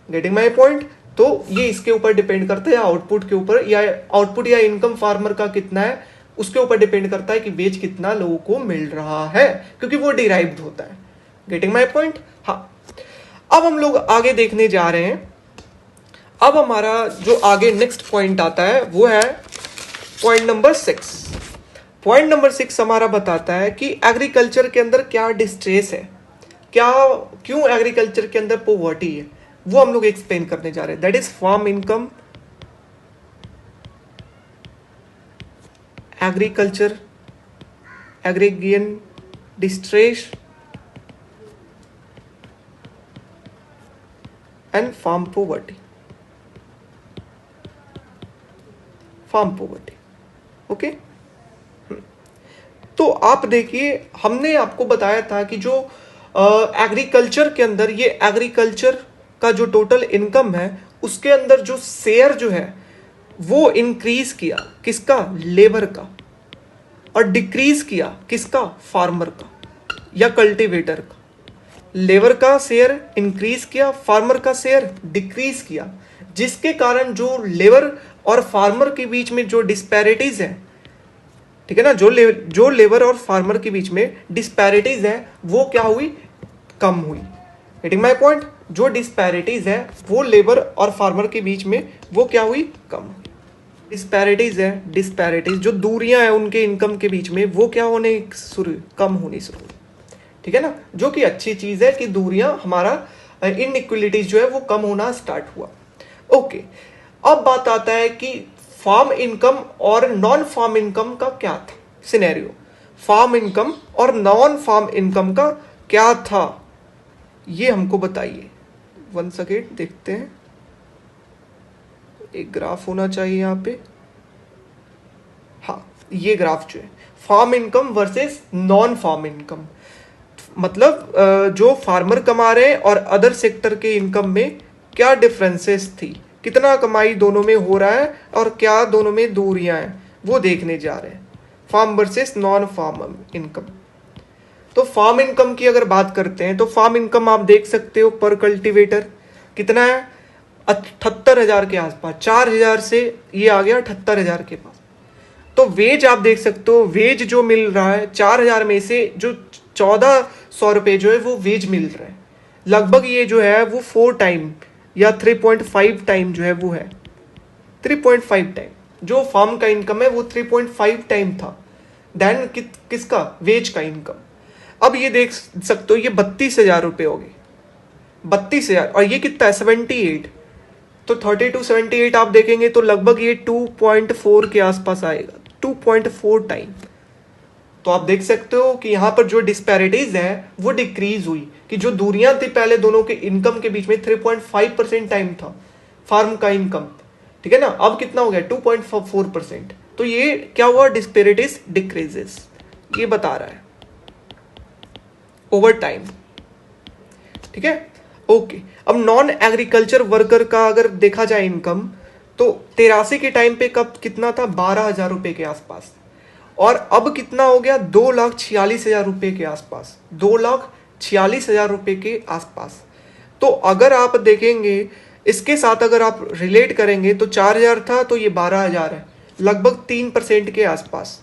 getting my point. तो ये इसके ऊपर डिपेंड करता है, आउटपुट के ऊपर, या आउटपुट या इनकम फार्मर का कितना है उसके ऊपर डिपेंड करता है कि वेज कितना लोगों को मिल रहा है, क्योंकि वो डिराइव्ड होता है। Getting my point? हाँ। अब हम लोग आगे देखने जा रहे हैं। अब हमारा जो आगे नेक्स्ट पॉइंट आता है वो है पॉइंट नंबर 6। पॉइंट नंबर 6 हमारा बताता है कि एग्रीकल्चर के अंदर क्या डिस्ट्रेस है, क्यों एग्रीकल्चर के अंदर पॉवर्टी है, वो हम लोग एक्सप्लेन करने जा रहे हैं। That is farm income, agriculture, agrarian distress and farm poverty. Okay, तो आप देखिए, हमने आपको बताया था कि जो एग्रीकल्चर के अंदर, ये एग्रीकल्चर का जो टोटल इनकम है उसके अंदर जो शेयर जो है वो इंक्रीज किया किसका? लेबर का। और डिक्रीज किया किसका? फार्मर का या कल्टीवेटर का। लेबर का शेयर इंक्रीज किया, फार्मर का शेयर डिक्रीज किया, जिसके कारण जो लेबर और फार्मर के बीच में जो डिस्पैरिटीज है, ठीक है ना, जो लेबर और फार्मर के बीच में डिस्पैरिटीज है वो क्या हुई? कम हुई। Getting my point? जो डिस्पैरिटीज है वो लेबर और फार्मर के बीच में वो क्या हुई? कम हुई। डिस्पैरिटीज जो दूरियां हैं उनके इनकम के बीच में वो क्या होने शुरू? कम होनी शुरू हुई। ठीक है ना, जो कि अच्छी चीज है कि दूरियां, हमारा इनइक्वलिटीज जो है वो कम होना स्टार्ट हुआ। ओके, अब बात आता है कि फार्म इनकम और नॉन फार्म इनकम का क्या था सिनेरियो। फार्म इनकम और नॉन फार्म इनकम का क्या था ये हमको बताइए। वन सेकेंड देखते हैं, एक ग्राफ होना चाहिए यहाँ पे। हाँ, ये ग्राफ जो है farm income versus non farm income, मतलब जो फार्मर कमा रहे हैं और अदर सेक्टर के इनकम में क्या डिफरेंसेस थी, कितना कमाई दोनों में हो रहा है और क्या दोनों में दूरियां हैं, वो देखने जा रहे हैं। Farm versus non farm income. तो फार्म इनकम की अगर बात करते हैं तो फार्म इनकम आप देख सकते हो पर कल्टीवेटर कितना है? 78,000 के आसपास, 4,000 से ये आ गया 78,000 के पास। तो वेज आप देख सकते हो, वेज जो मिल रहा है 4,000 में से जो 1,400 रुपये जो है वो वेज मिल रहा है। लगभग ये जो है वो 4 टाइम या 3.5 टाइम जो है वो है 3.5 टाइम। जो फार्म का इनकम है वो 3.5 टाइम था देन किसका? वेज का इनकम। अब ये देख सकते हो, ये 32,000 रुपये हो गए, 32,000, और ये कितना है? 78। तो 30 to 78 आप देखेंगे तो लगभग ये 2.4 के आसपास आएगा, 2.4 टाइम। तो आप देख सकते हो कि यहाँ पर जो डिस्पैरिटीज है वो डिक्रीज हुई, कि जो दूरियां थी पहले दोनों के इनकम के बीच में 3.5% टाइम था फार्म का इनकम, ठीक है ना, अब कितना हो गया? 2.4%। तो ये क्या हुआ, डिस्पेरिटीज डिक्रीजेस, ये बता रहा है ओवर टाइम। ठीक है, ओके। अब नॉन एग्रीकल्चर वर्कर का अगर देखा जाए इनकम, तो 83 के टाइम पे कब कितना था, 12,000 रुपए के आसपास, और अब कितना हो गया, 2,46,000 रुपए के आसपास, 2,46,000 रुपए के आसपास। तो अगर आप देखेंगे इसके साथ, अगर आप रिलेट करेंगे तो 4,000 था तो ये 12,000 है, लगभग 3% के आसपास।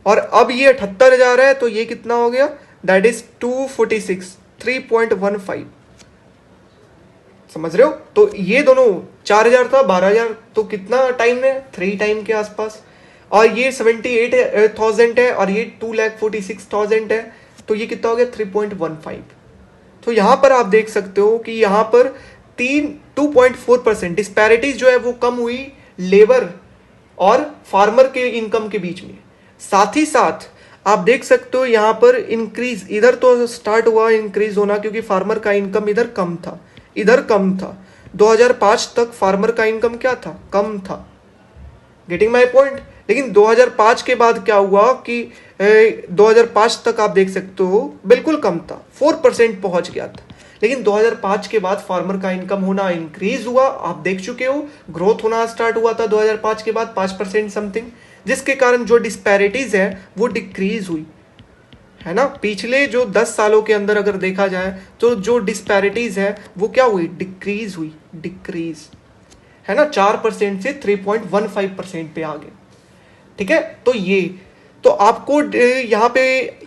और अब ये 78,000 है तो ये कितना हो गया, दैट इज 246, 3.15। समझ रहे हो? तो ये दोनों 4,000 था, 12,000, तो कितना टाइम है, 3 टाइम के आसपास। और ये 78,000 है और ये 2,46,000 है, तो ये कितना हो गया, 3.15। तो यहां पर आप देख सकते हो कि यहां पर 2.4% डिस्पैरिटीज जो है वो कम हुई लेबर और फार्मर के इनकम के बीच में। साथ ही साथ आप देख सकते हो यहां पर इंक्रीज, इधर तो स्टार्ट हुआ इंक्रीज होना क्योंकि फार्मर का इनकम इधर कम था, इधर कम था। 2005 तक फार्मर का इनकम क्या था, कम था। Getting my point? लेकिन 2005 के बाद क्या हुआ कि 2005 तक आप देख सकते हो बिल्कुल कम था, 4% पहुंच गया था। लेकिन 2005 के बाद फार्मर का इनकम होना इंक्रीज हुआ, आप देख चुके हो, ग्रोथ होना स्टार्ट हुआ था 2005 के बाद 5% समथिंग, जिसके कारण जो डिस्पैरिटीज है वो डिक्रीज हुई, है ना। पिछले जो 10 सालों के अंदर अगर देखा जाए तो जो डिस्पैरिटीज है वो क्या हुई, डिक्रीज हुई, डिक्रीज, है ना, 4% से 3.15% पे आ गए। ठीक है, तो ये तो आपको यहाँ पे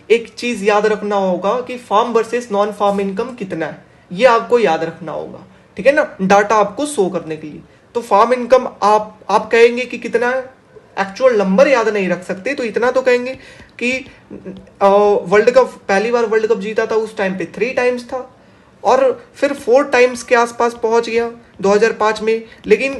एक चीज याद रखना होगा कि farm versus non farm income कितना है, ये आपको याद रखना होगा। ठीक है ना, डाटा आपको शो करने के लिए। तो फार्म इनकम आप कहेंगे कि कितना है, एक्चुअल नंबर याद नहीं रख सकते तो इतना तो कहेंगे कि वर्ल्ड कप, पहली बार वर्ल्ड कप जीता था उस टाइम पे 3 टाइम्स था, और फिर 4 टाइम्स के आसपास पहुंच गया 2005 में। लेकिन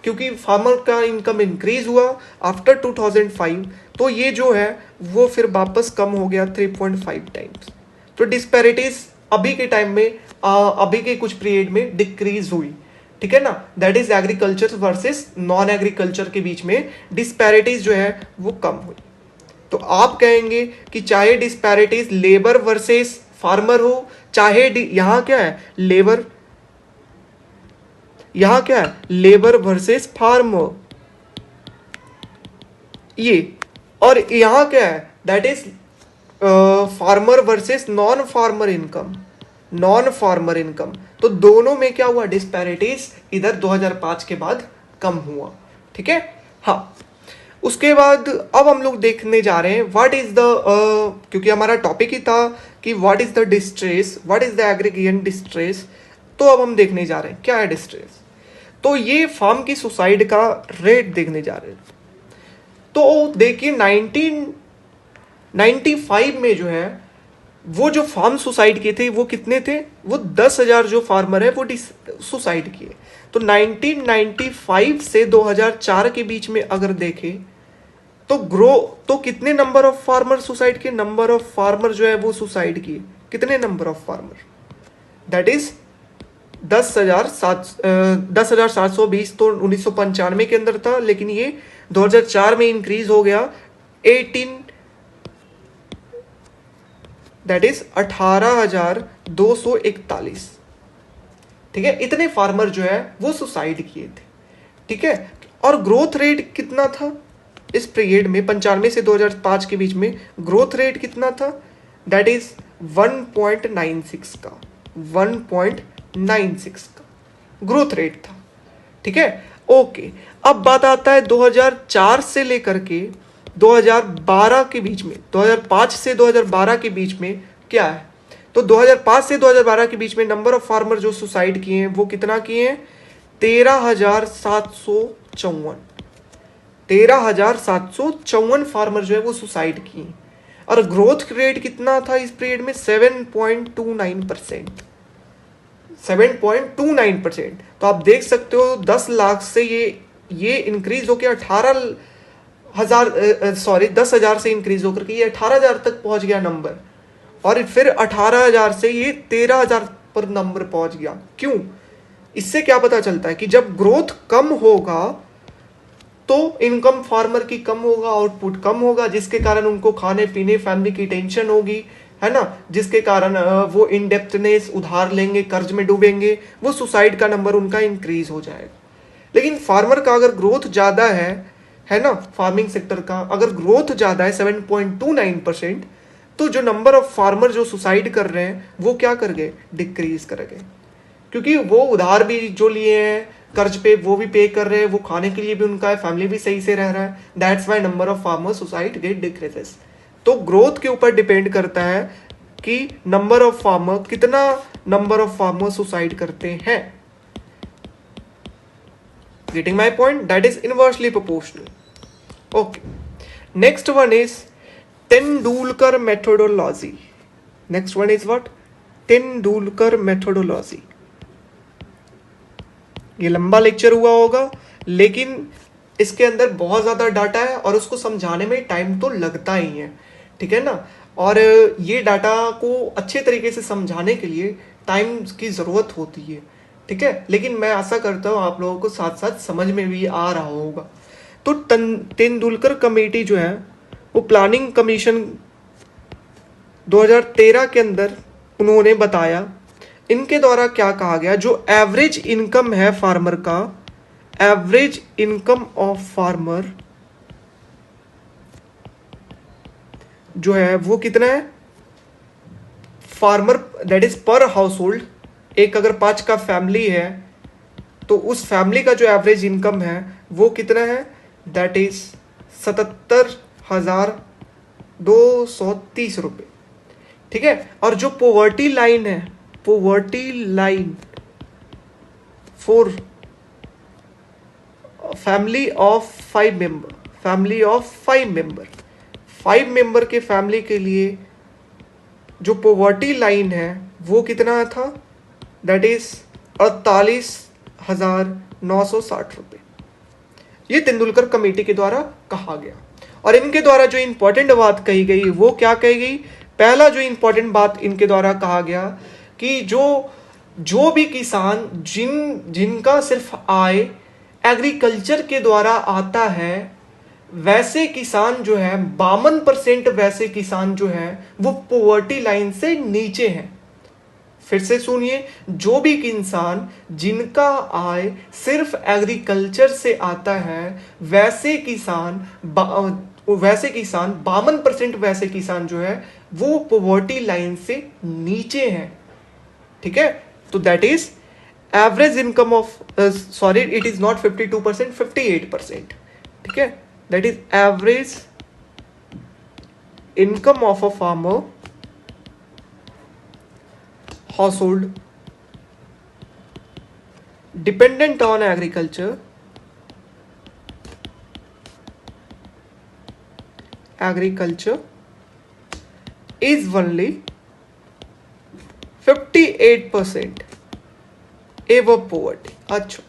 क्योंकि फार्मर का इनकम इंक्रीज हुआ आफ्टर 2005, तो ये जो है वो फिर वापस कम हो गया 3.5 टाइम्स। तो डिस्पैरिटीज अभी के टाइम में, अभी के कुछ पीरियड में डिक्रीज हुई। ठीक है ना, that is agriculture versus non agriculture के बीच में डिस्पैरिटीज जो है वो कम हुई। तो आप कहेंगे कि चाहे डिस्पैरिटीज लेबर वर्सेस फार्मर हो, चाहे यहां क्या है, लेबर, यहां क्या है, लेबर वर्सेस फार्मर, ये, और यहां क्या है, that is farmer versus non farmer income, non farmer income. तो दोनों में क्या हुआ, डिस्पैरिटीज इधर 2005 के बाद कम हुआ। ठीक है, हाँ। उसके बाद अब हम लोग देखने जा रहे हैं व्हाट इज द, क्योंकि हमारा टॉपिक ही था कि what is the distress, what is the aggregation distress. तो अब हम देखने जा रहे हैं क्या है डिस्ट्रेस। तो ये फार्म की सुसाइड का रेट देखने जा रहे हैं। तो देखिए 1995 में जो है वो जो फार्म सुसाइड किए थे वो कितने थे, वो 10,000 जो फार्मर है वो सुसाइड किए। तो 1995 से 2004 के बीच में अगर देखें तो कितने नंबर ऑफ फार्मर सुसाइड किए, नंबर ऑफ फार्मर जो है वो सुसाइड किए, कितने number of farmer, that is 10,720। तो 1995 के अंदर था, लेकिन ये 2004 में इंक्रीज हो गया 18, दैट इज 18,241। ठीक है, इतने फार्मर जो है वो सुसाइड किए थे। ठीक है, और ग्रोथ रेट कितना था इस पीरियड में, 95 से 2005 के बीच में ग्रोथ रेट कितना था, दैट इज 1.96 का, 1.96 का ग्रोथ रेट था। ठीक है, ओके। अब बात आता है 2004 से लेकर के 2012 के बीच में, 2005 से 2012 के बीच में क्या है। तो 2005 से 2012 के बीच में नंबर ऑफ फार्मर जो सुसाइड किए हैं वो कितना किए हैं, 13,754, 13,754 फार्मर जो है वो सुसाइड किए। और ग्रोथ रेट कितना था इस पीरियड में, 7.29%, 7.29%। तो आप देख सकते हो 10 लाख से ये इंक्रीज होकर 10,000 से इंक्रीज होकर के ये 18,000 तक पहुंच गया नंबर, और फिर 18,000 से ये 13,000 पर नंबर पहुंच गया। क्यों? इससे क्या पता चलता है कि जब ग्रोथ कम होगा तो इनकम फार्मर की कम होगा, आउटपुट कम होगा, जिसके कारण उनको खाने पीने फैमिली की टेंशन होगी, है ना, जिसके कारण वो इनडेप्थनेस, उधार लेंगे, कर्ज में डूबेंगे, वो सुसाइड का नंबर उनका इंक्रीज हो जाएगा। लेकिन फार्मर का अगर ग्रोथ ज़्यादा है ना, फार्मिंग सेक्टर का अगर ग्रोथ ज़्यादा है 7.29%, तो जो नंबर ऑफ फार्मर जो सुसाइड कर रहे हैं वो क्या कर गए, डिक्रीज कर गए, क्योंकि वो उधार भी जो लिए हैं, कर्ज पे वो भी पे कर रहे हैं, वो खाने के लिए भी उनका है, फैमिली भी सही से रह रहा है, that's why number of farmer suicide get decreases. तो ग्रोथ के ऊपर डिपेंड करता है कि नंबर ऑफ फार्मर, कितना नंबर ऑफ फार्मर सुसाइड करते हैं। Getting my point, that is inversely proportional. Okay, next one is Tendulkar methodology. Next one is what, Tendulkar methodology. ये लंबा लेक्चर हुआ होगा, लेकिन इसके अंदर बहुत ज़्यादा डाटा है और उसको समझाने में टाइम तो लगता ही है, ठीक है ना। और ये डाटा को अच्छे तरीके से समझाने के लिए टाइम की ज़रूरत होती है, ठीक है, लेकिन मैं आशा करता हूँ आप लोगों को साथ साथ समझ में भी आ रहा होगा। तो तेंदुलकर कमेटी जो है वो प्लानिंग कमीशन 2013 के अंदर उन्होंने बताया, इनके द्वारा क्या कहा गया, जो एवरेज इनकम है फार्मर का, एवरेज इनकम ऑफ फार्मर जो है वो कितना है, फार्मर दैट इज पर हाउस होल्ड, एक अगर 5 का फैमिली है तो उस फैमिली का जो एवरेज इनकम है वो कितना है, दैट इज 77,230 रुपये, ठीक है। और जो पोवर्टी लाइन है, poverty line for family of 5 member, family of 5 member, 5 member के फैमिली के लिए जो पोवर्टी लाइन है वो कितना था, दैट इज 48,960 रुपये। ये तेंदुलकर कमेटी के द्वारा कहा गया। और इनके द्वारा जो इंपॉर्टेंट बात कही गई वो क्या कही गई, पहला जो इंपॉर्टेंट बात इनके द्वारा कहा गया कि जो भी किसान जिनका सिर्फ आय एग्रीकल्चर के द्वारा आता है, वैसे किसान जो है 52% वैसे किसान जो है वो पोवर्टी लाइन से नीचे हैं। फिर से सुनिए, जो भी इंसान जिनका आय सिर्फ एग्रीकल्चर से आता है, वैसे किसान 52% वैसे किसान जो है वो पोवर्टी लाइन से नीचे हैं, ठीक है। तो that is average income of, sorry it is not 52%, 58%, ठीक है, that is average income of a farmer household dependent on agriculture is only 58% above poverty। अच्छा,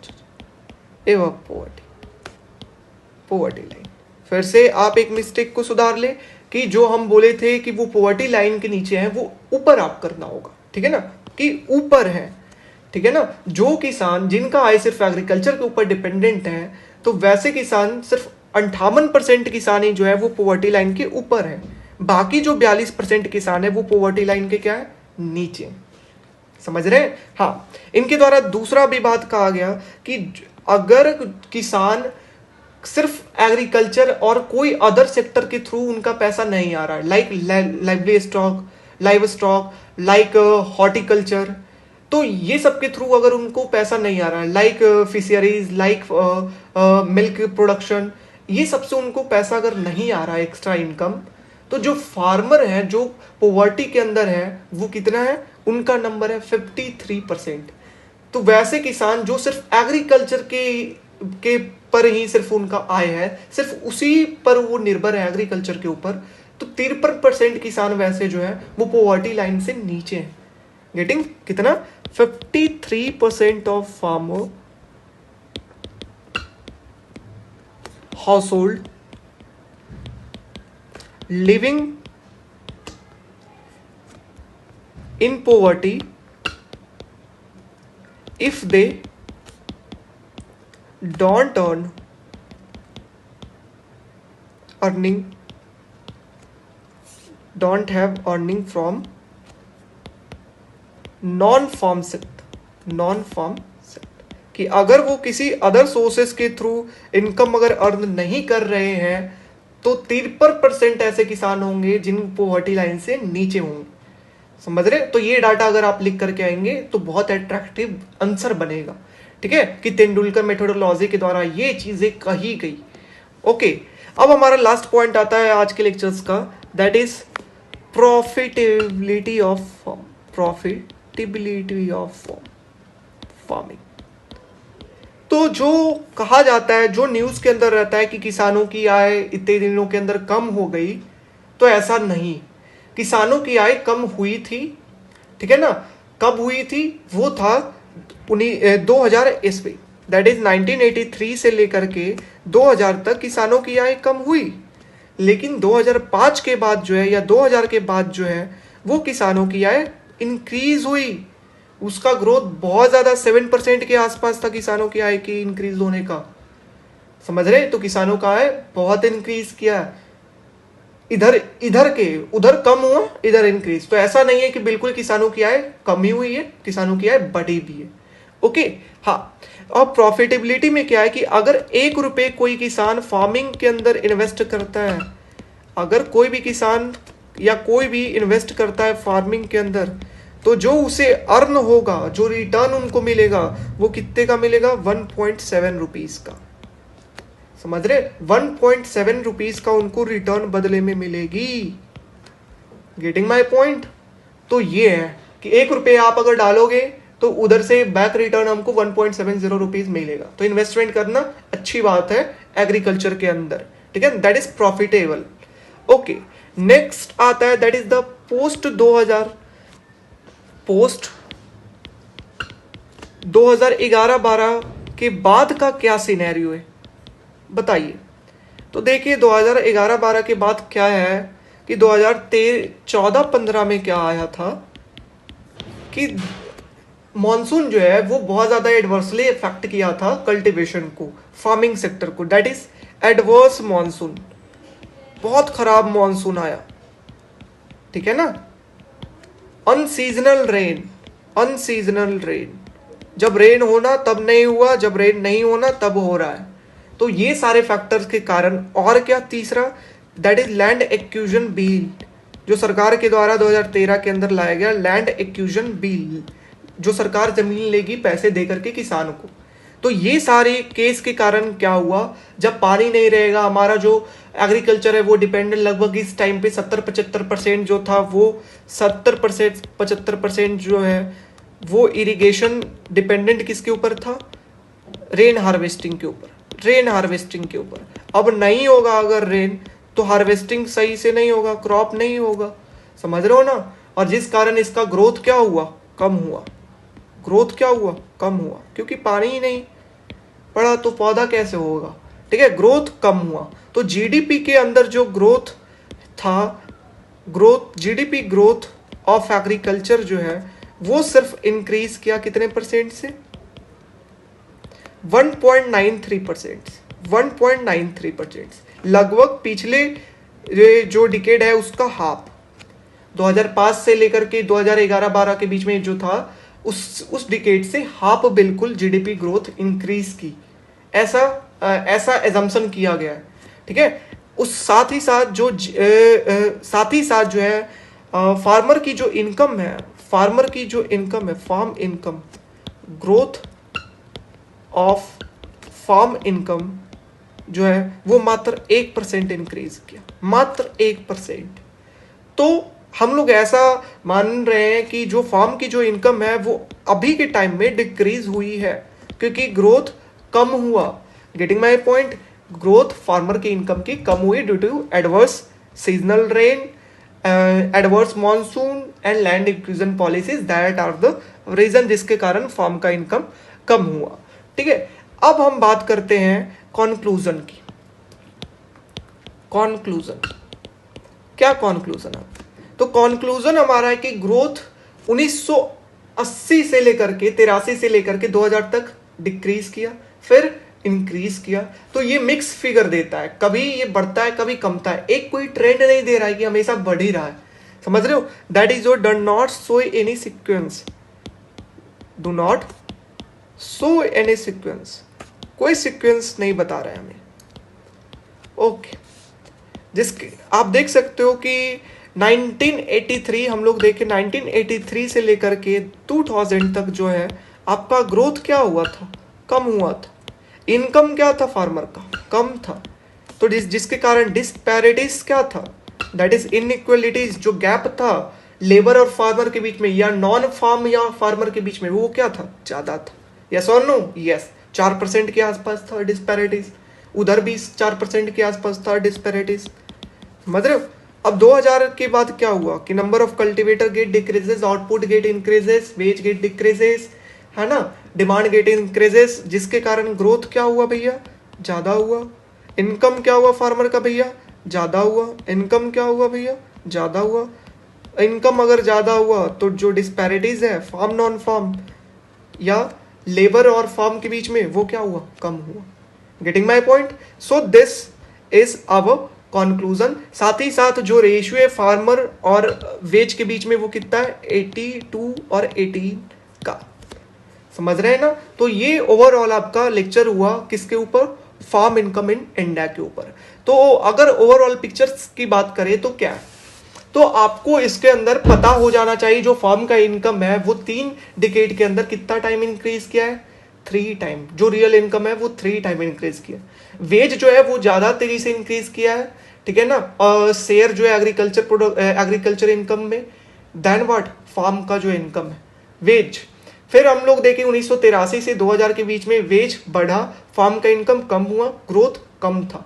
above poverty लाइन। फिर से आप एक मिस्टेक को सुधार ले कि जो हम बोले थे कि वो पोवर्टी लाइन के नीचे है, वो ऊपर आप करना होगा, ठीक है ना, कि ऊपर है, ठीक है ना। जो किसान जिनका आय सिर्फ एग्रीकल्चर के ऊपर डिपेंडेंट है, तो वैसे किसान सिर्फ 58% किसान ही जो है वो पोवर्टी लाइन के ऊपर है, बाकी जो 42% किसान है वो पोवर्टी लाइन के क्या है, नीचे। समझ रहे हैं। हाँ, इनके द्वारा दूसरा भी बात कहा गया कि अगर किसान सिर्फ एग्रीकल्चर और कोई अदर सेक्टर के थ्रू उनका पैसा नहीं आ रहा है, लाइव स्टॉक, लाइक हॉर्टिकल्चर, तो ये सब के थ्रू अगर उनको पैसा नहीं आ रहा है, like fisheries, like milk production, ये सबसे उनको पैसा अगर नहीं आ रहा है एक्स्ट्रा इनकम, तो जो फार्मर है जो पोवर्टी के अंदर है वो कितना है, उनका नंबर है 53%। तो वैसे किसान जो सिर्फ एग्रीकल्चर के पर ही सिर्फ उनका आय है, सिर्फ उसी पर वो निर्भर है एग्रीकल्चर के ऊपर, तो 53% किसान वैसे जो है वो पोवर्टी लाइन से नीचे हैं। गेटिंग कितना, 53% of farmer household living in poverty if they don't earn earning from non farm sector, कि अगर वो किसी अदर सोर्सेस के थ्रू इनकम अगर अर्न नहीं कर रहे हैं तो 53% ऐसे किसान होंगे जिन पॉवर्टी लाइन से नीचे होंगे। समझ रहे? तो ये डाटा अगर आप लिख करके आएंगे तो बहुत अट्रैक्टिव आंसर बनेगा, ठीक है, कि तेंदुलकर मेथोडोलॉजी के द्वारा ये चीजें कही गई। ओके, अब हमारा लास्ट पॉइंट आता है आज के लेक्चर्स का, that is profitability of farming. तो जो कहा जाता है, जो न्यूज के अंदर रहता है कि किसानों की आय इतने दिनों के अंदर कम हो गई, तो ऐसा नहीं, किसानों की आय कम हुई थी, ठीक है ना। कब हुई थी? वो था 2000 ईस्वी, दैट इज 1983 से लेकर के 2000 तक किसानों की आय कम हुई। लेकिन 2005 के बाद जो है, या 2000 के बाद जो है, वो किसानों की आय इंक्रीज हुई। उसका ग्रोथ बहुत ज्यादा 7% के आसपास था किसानों की आय की इंक्रीज होने का। समझ रहे? तो किसानों का आय बहुत इंक्रीज किया। उधर कम हुआ, इधर इंक्रीज। तो ऐसा नहीं है कि बिल्कुल किसानों की आय कम ही हुई है, किसानों की आय बढ़ी भी है। ओके, हाँ। अब प्रॉफिटेबिलिटी में क्या है कि अगर 1 रुपए कोई किसान फार्मिंग के अंदर इन्वेस्ट करता है, अगर कोई भी किसान या कोई भी इन्वेस्ट करता है फार्मिंग के अंदर, तो जो उसे अर्न होगा, जो रिटर्न उनको मिलेगा, वो कितने का मिलेगा? 1.7 रुपीज का। समझ रहे? 1.7 रुपीज का उनको रिटर्न बदले में मिलेगी। Getting my point? तो ये है कि 1 रुपये आप अगर डालोगे तो उधर से बैक रिटर्न हमको 1.70 रुपीज मिलेगा। तो इन्वेस्टमेंट करना अच्छी बात है एग्रीकल्चर के अंदर, ठीक है, that is profitable. Okay, next आता है दैट इज द पोस्ट 2011-12 के बाद का क्या सिनेरियो है, बताइए। तो देखिए 2011-12 के बाद क्या है कि 2014-15 में क्या आया था कि मॉनसून जो है वो बहुत ज्यादा एडवर्सली इफेक्ट किया था कल्टीवेशन को, फार्मिंग सेक्टर को, दैट इज एडवर्स मॉनसून। बहुत खराब मॉनसून आया, ठीक है ना। अनसीजनल रेन, जब रेन होना तब नहीं हुआ, जब रेन नहीं होना तब हो रहा है। तो ये सारे फैक्टर्स के कारण, और क्या तीसरा, that is land acquisition bill, जो सरकार के द्वारा 2013 के अंदर लाया गया लैंड एक्विजिशन बिल, जो सरकार जमीन लेगी पैसे दे करके किसान को। तो ये सारे केस के कारण क्या हुआ, जब पानी नहीं रहेगा, हमारा जो एग्रीकल्चर है वो डिपेंडेंट लगभग इस टाइम पे 70-75% जो था, वो 70-75% जो है वो इरिगेशन डिपेंडेंट किसके ऊपर था? रेन हार्वेस्टिंग के ऊपर। अब नहीं होगा अगर रेन, तो हार्वेस्टिंग सही से नहीं होगा, क्रॉप नहीं होगा। समझ रहे हो ना। और जिस कारण इसका ग्रोथ क्या हुआ? कम हुआ। क्योंकि पानी ही नहीं पड़ा तो पौधा कैसे होगा, ठीक है, ग्रोथ कम हुआ। तो जीडीपी के अंदर जो ग्रोथ था, जीडीपी ग्रोथ ऑफ एग्रीकल्चर जो है वो सिर्फ इंक्रीज किया कितने परसेंट से? 1.93%, लगभग पिछले जो डिकेड है उसका हाफ। 2005 से लेकर के 2011-12 के बीच में जो था, उस डिकेड से हाफ बिल्कुल जीडीपी ग्रोथ इंक्रीज की, ऐसा एजम्पशन किया गया है, ठीक है। उस साथ ही साथ जो है फार्मर की जो इनकम है, farm income, growth of farm income जो है वो मात्र 1% इंक्रीज किया, मात्र 1%। तो हम लोग ऐसा मान रहे हैं कि जो फार्म की जो इनकम है वो अभी के टाइम में डिक्रीज हुई है, क्योंकि ग्रोथ कम हुआ। Getting my point? Growth farmer की इनकम की कम हुई due to adverse seasonal rain, adverse monsoon and land acquisition policies, that are the reason जिसके कारण फार्म का इनकम कम हुआ, ठीक है। अब हम बात करते हैं कॉन्क्लूजन की। क्या कॉन्क्लूजन है? तो कॉन्क्लूजन हमारा है कि ग्रोथ 1980 से लेकर के 83 से लेकर के 2000 तक डिक्रीज किया, फिर इंक्रीज किया, तो ये मिक्स फिगर देता है, कभी ये बढ़ता है कभी कमता है, एक कोई ट्रेंड नहीं दे रहा है कि हमेशा बढ़ ही रहा है। समझ रहे हो? That is your do not show any sequence, do not show any sequence, कोई सीक्वेंस नहीं बता रहा है हमें। ओके, जिसके आप देख सकते हो कि 1983 हम लोग देखें, 1983 से लेकर के 2000 तक जो है आपका ग्रोथ क्या हुआ था, कम हुआ था। इनकम क्या था फार्मर का, कम था। तो जिसके कारण डिस्पैरिटीज क्या था, दैट इज इनइक्वलिटीज, जो गैप था लेबर और फार्मर के बीच में या नॉन फार्म या फार्मर के बीच में, वो क्या था, ज्यादा था। यस और नो? यस, 4% के आसपास था डिस्पैरिटीज, उधर भी 4% के आसपास था डिस्पैरिटीज। समझ रहे हो? अब 2000 के बाद क्या हुआ कि number of cultivator get decreases, output get increases, wage get decreases, है ना, डिमांड गेट इंक्रीजेस, जिसके कारण ग्रोथ क्या हुआ भैया, ज्यादा हुआ। इनकम क्या हुआ फार्मर का भैया, ज्यादा हुआ। इनकम क्या हुआ भैया, ज्यादा हुआ। इनकम अगर ज्यादा हुआ तो जो डिस्पैरिटीज है फार्म नॉन फार्म या लेबर और फार्म के बीच में, वो क्या हुआ, कम हुआ। Getting my point? So this is our conclusion. साथ ही साथ जो रेशियो है फार्मर और वेज के बीच में, वो कितना है, 82 और 18 का। समझ रहे हैं ना? तो ये ओवरऑल आपका लेक्चर हुआ किसके ऊपर, फार्म इनकम इन इंडिया के ऊपर। तो अगर ओवरऑल पिक्चर्स की बात करें तो क्या है, तो आपको इसके अंदर पता हो जाना चाहिए जो फार्म का इनकम है वो 3 डिकेड के अंदर कितना टाइम इंक्रीज किया है, 3 टाइम। जो रियल इनकम है वो 3 टाइम इंक्रीज किया। वेज जो है वो ज्यादा तेजी से इंक्रीज किया है, ठीक है ना, और शेयर जो है एग्रीकल्चर इनकम में, देन व्हाट, फार्म का जो इनकम है वेज। फिर हम लोग देखें 1983 से 2000 के बीच में वेज बढ़ा, फार्म का इनकम कम हुआ, ग्रोथ कम था,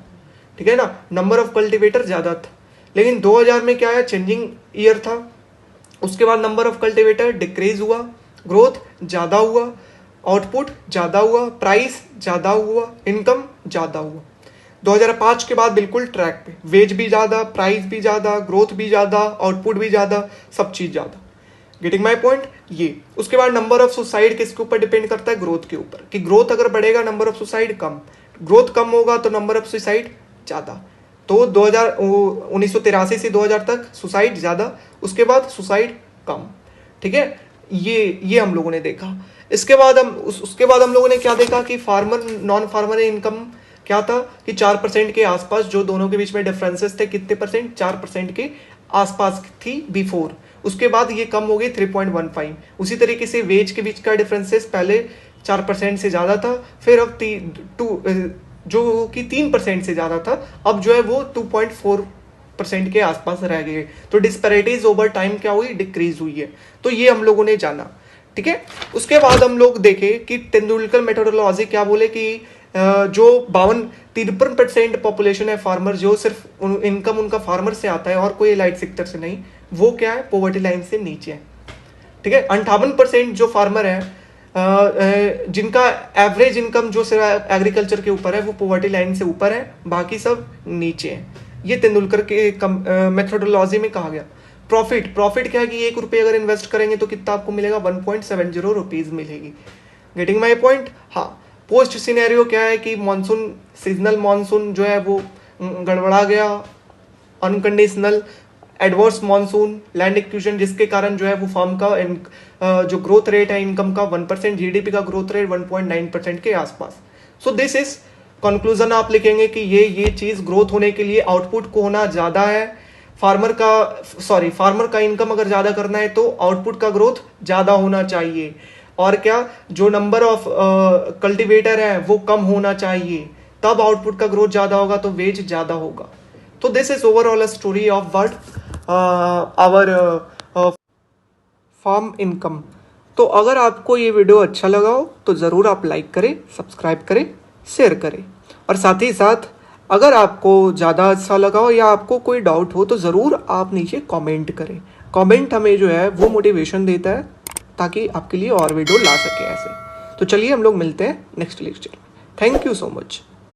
ठीक है ना, नंबर ऑफ कल्टीवेटर ज्यादा था। लेकिन 2000 में क्या है, चेंजिंग ईयर था। उसके बाद नंबर ऑफ कल्टीवेटर डिक्रीज हुआ, ग्रोथ ज्यादा हुआ, आउटपुट ज्यादा हुआ, प्राइस ज्यादा हुआ, इनकम ज्यादा हुआ। 2005 के बाद बिल्कुल ट्रैक पे, वेज भी ज्यादा, प्राइस भी ज्यादा, ग्रोथ भी ज्यादा, आउटपुट भी ज्यादा, सब चीज ज्यादा। Getting my point? ये उसके बाद नंबर ऑफ सुसाइड किसके ऊपर डिपेंड करता है, ग्रोथ के ऊपर, कि ग्रोथ अगर बढ़ेगा नंबर ऑफ सुसाइड कम, ग्रोथ कम होगा तो नंबर ऑफ सुसाइड ज्यादा। तो 1983 से 2000 तक सुसाइड ज्यादा, उसके बाद सुसाइड कम, ठीक है। ये हम लोगों ने देखा। इसके बाद उसके बाद हम लोगों ने क्या देखा कि फार्मर नॉन फार्मर इनकम क्या था कि 4% के आसपास, जो दोनों के बीच में डिफरेंसेस थे कितने परसेंट, 4% के आसपास थी बिफोर। उसके बाद ये कम हो गई 3.15। उसी तरीके से वेज के बीच का डिफरेंसेस पहले 4% से ज्यादा था, फिर अब जो कि 3% से ज्यादा था, अब जो है वो 2.4% के आसपास रह गए। तो डिस्पैरिटीज ओवर टाइम क्या हुई, डिक्रीज हुई है। तो ये हम लोगों ने जाना, ठीक है। उसके बाद हम लोग देखे कि तेंदुलकर मेथोडोलॉजी क्या बोले कि जो 53% पॉपुलेशन है फार्मर, जो सिर्फ इनकम उनका फार्मर से आता है और कोई एलाइड सेक्टर से नहीं, वो क्या है, पॉवर्टी लाइन से नीचे है, ठीक है। 58% जो फार्मर है जिनका एवरेज इनकम जो सिर्फ एग्रीकल्चर के ऊपर है वो पॉवर्टी लाइन से ऊपर है, बाकी सब नीचे है। ये तेंदुलकर के मेथोडोलॉजी में कहा गया। प्रॉफिट क्या है कि 1 रुपये अगर इन्वेस्ट करेंगे तो कितना आपको मिलेगा, 1.70 रुपीज मिलेगी। Getting my point? हाँ। पोस्ट सिनेरियो क्या है कि मानसून, सीजनल मानसून जो है वो गड़बड़ा गया, unconditional adverse monsoon, land acquisition, जिसके कारण जो है वो फार्म का जो ग्रोथ रेट है इनकम का 1%, जीडीपी का ग्रोथ रेट 1.9% के आसपास। सो दिस इज कंक्लूजन आप लिखेंगे कि ये चीज ग्रोथ होने के लिए आउटपुट को होना ज्यादा है, फार्मर का इनकम अगर ज्यादा करना है तो आउटपुट का ग्रोथ ज्यादा होना चाहिए, और क्या, जो नंबर ऑफ कल्टीवेटर है वो कम होना चाहिए, तब आउटपुट का ग्रोथ ज्यादा होगा तो वेज ज्यादा होगा। तो this is overall a story of what our farm income. तो अगर आपको ये वीडियो अच्छा लगा हो तो ज़रूर आप लाइक करें, सब्सक्राइब करें, शेयर करें, और साथ ही साथ अगर आपको ज़्यादा अच्छा लगा हो या आपको कोई डाउट हो तो ज़रूर आप नीचे कमेंट करें। कमेंट हमें जो है वो मोटिवेशन देता है ताकि आपके लिए और वीडियो ला सके ऐसे। तो चलिए हम लोग मिलते हैं नेक्स्ट लेक्चर में। Thank you so much.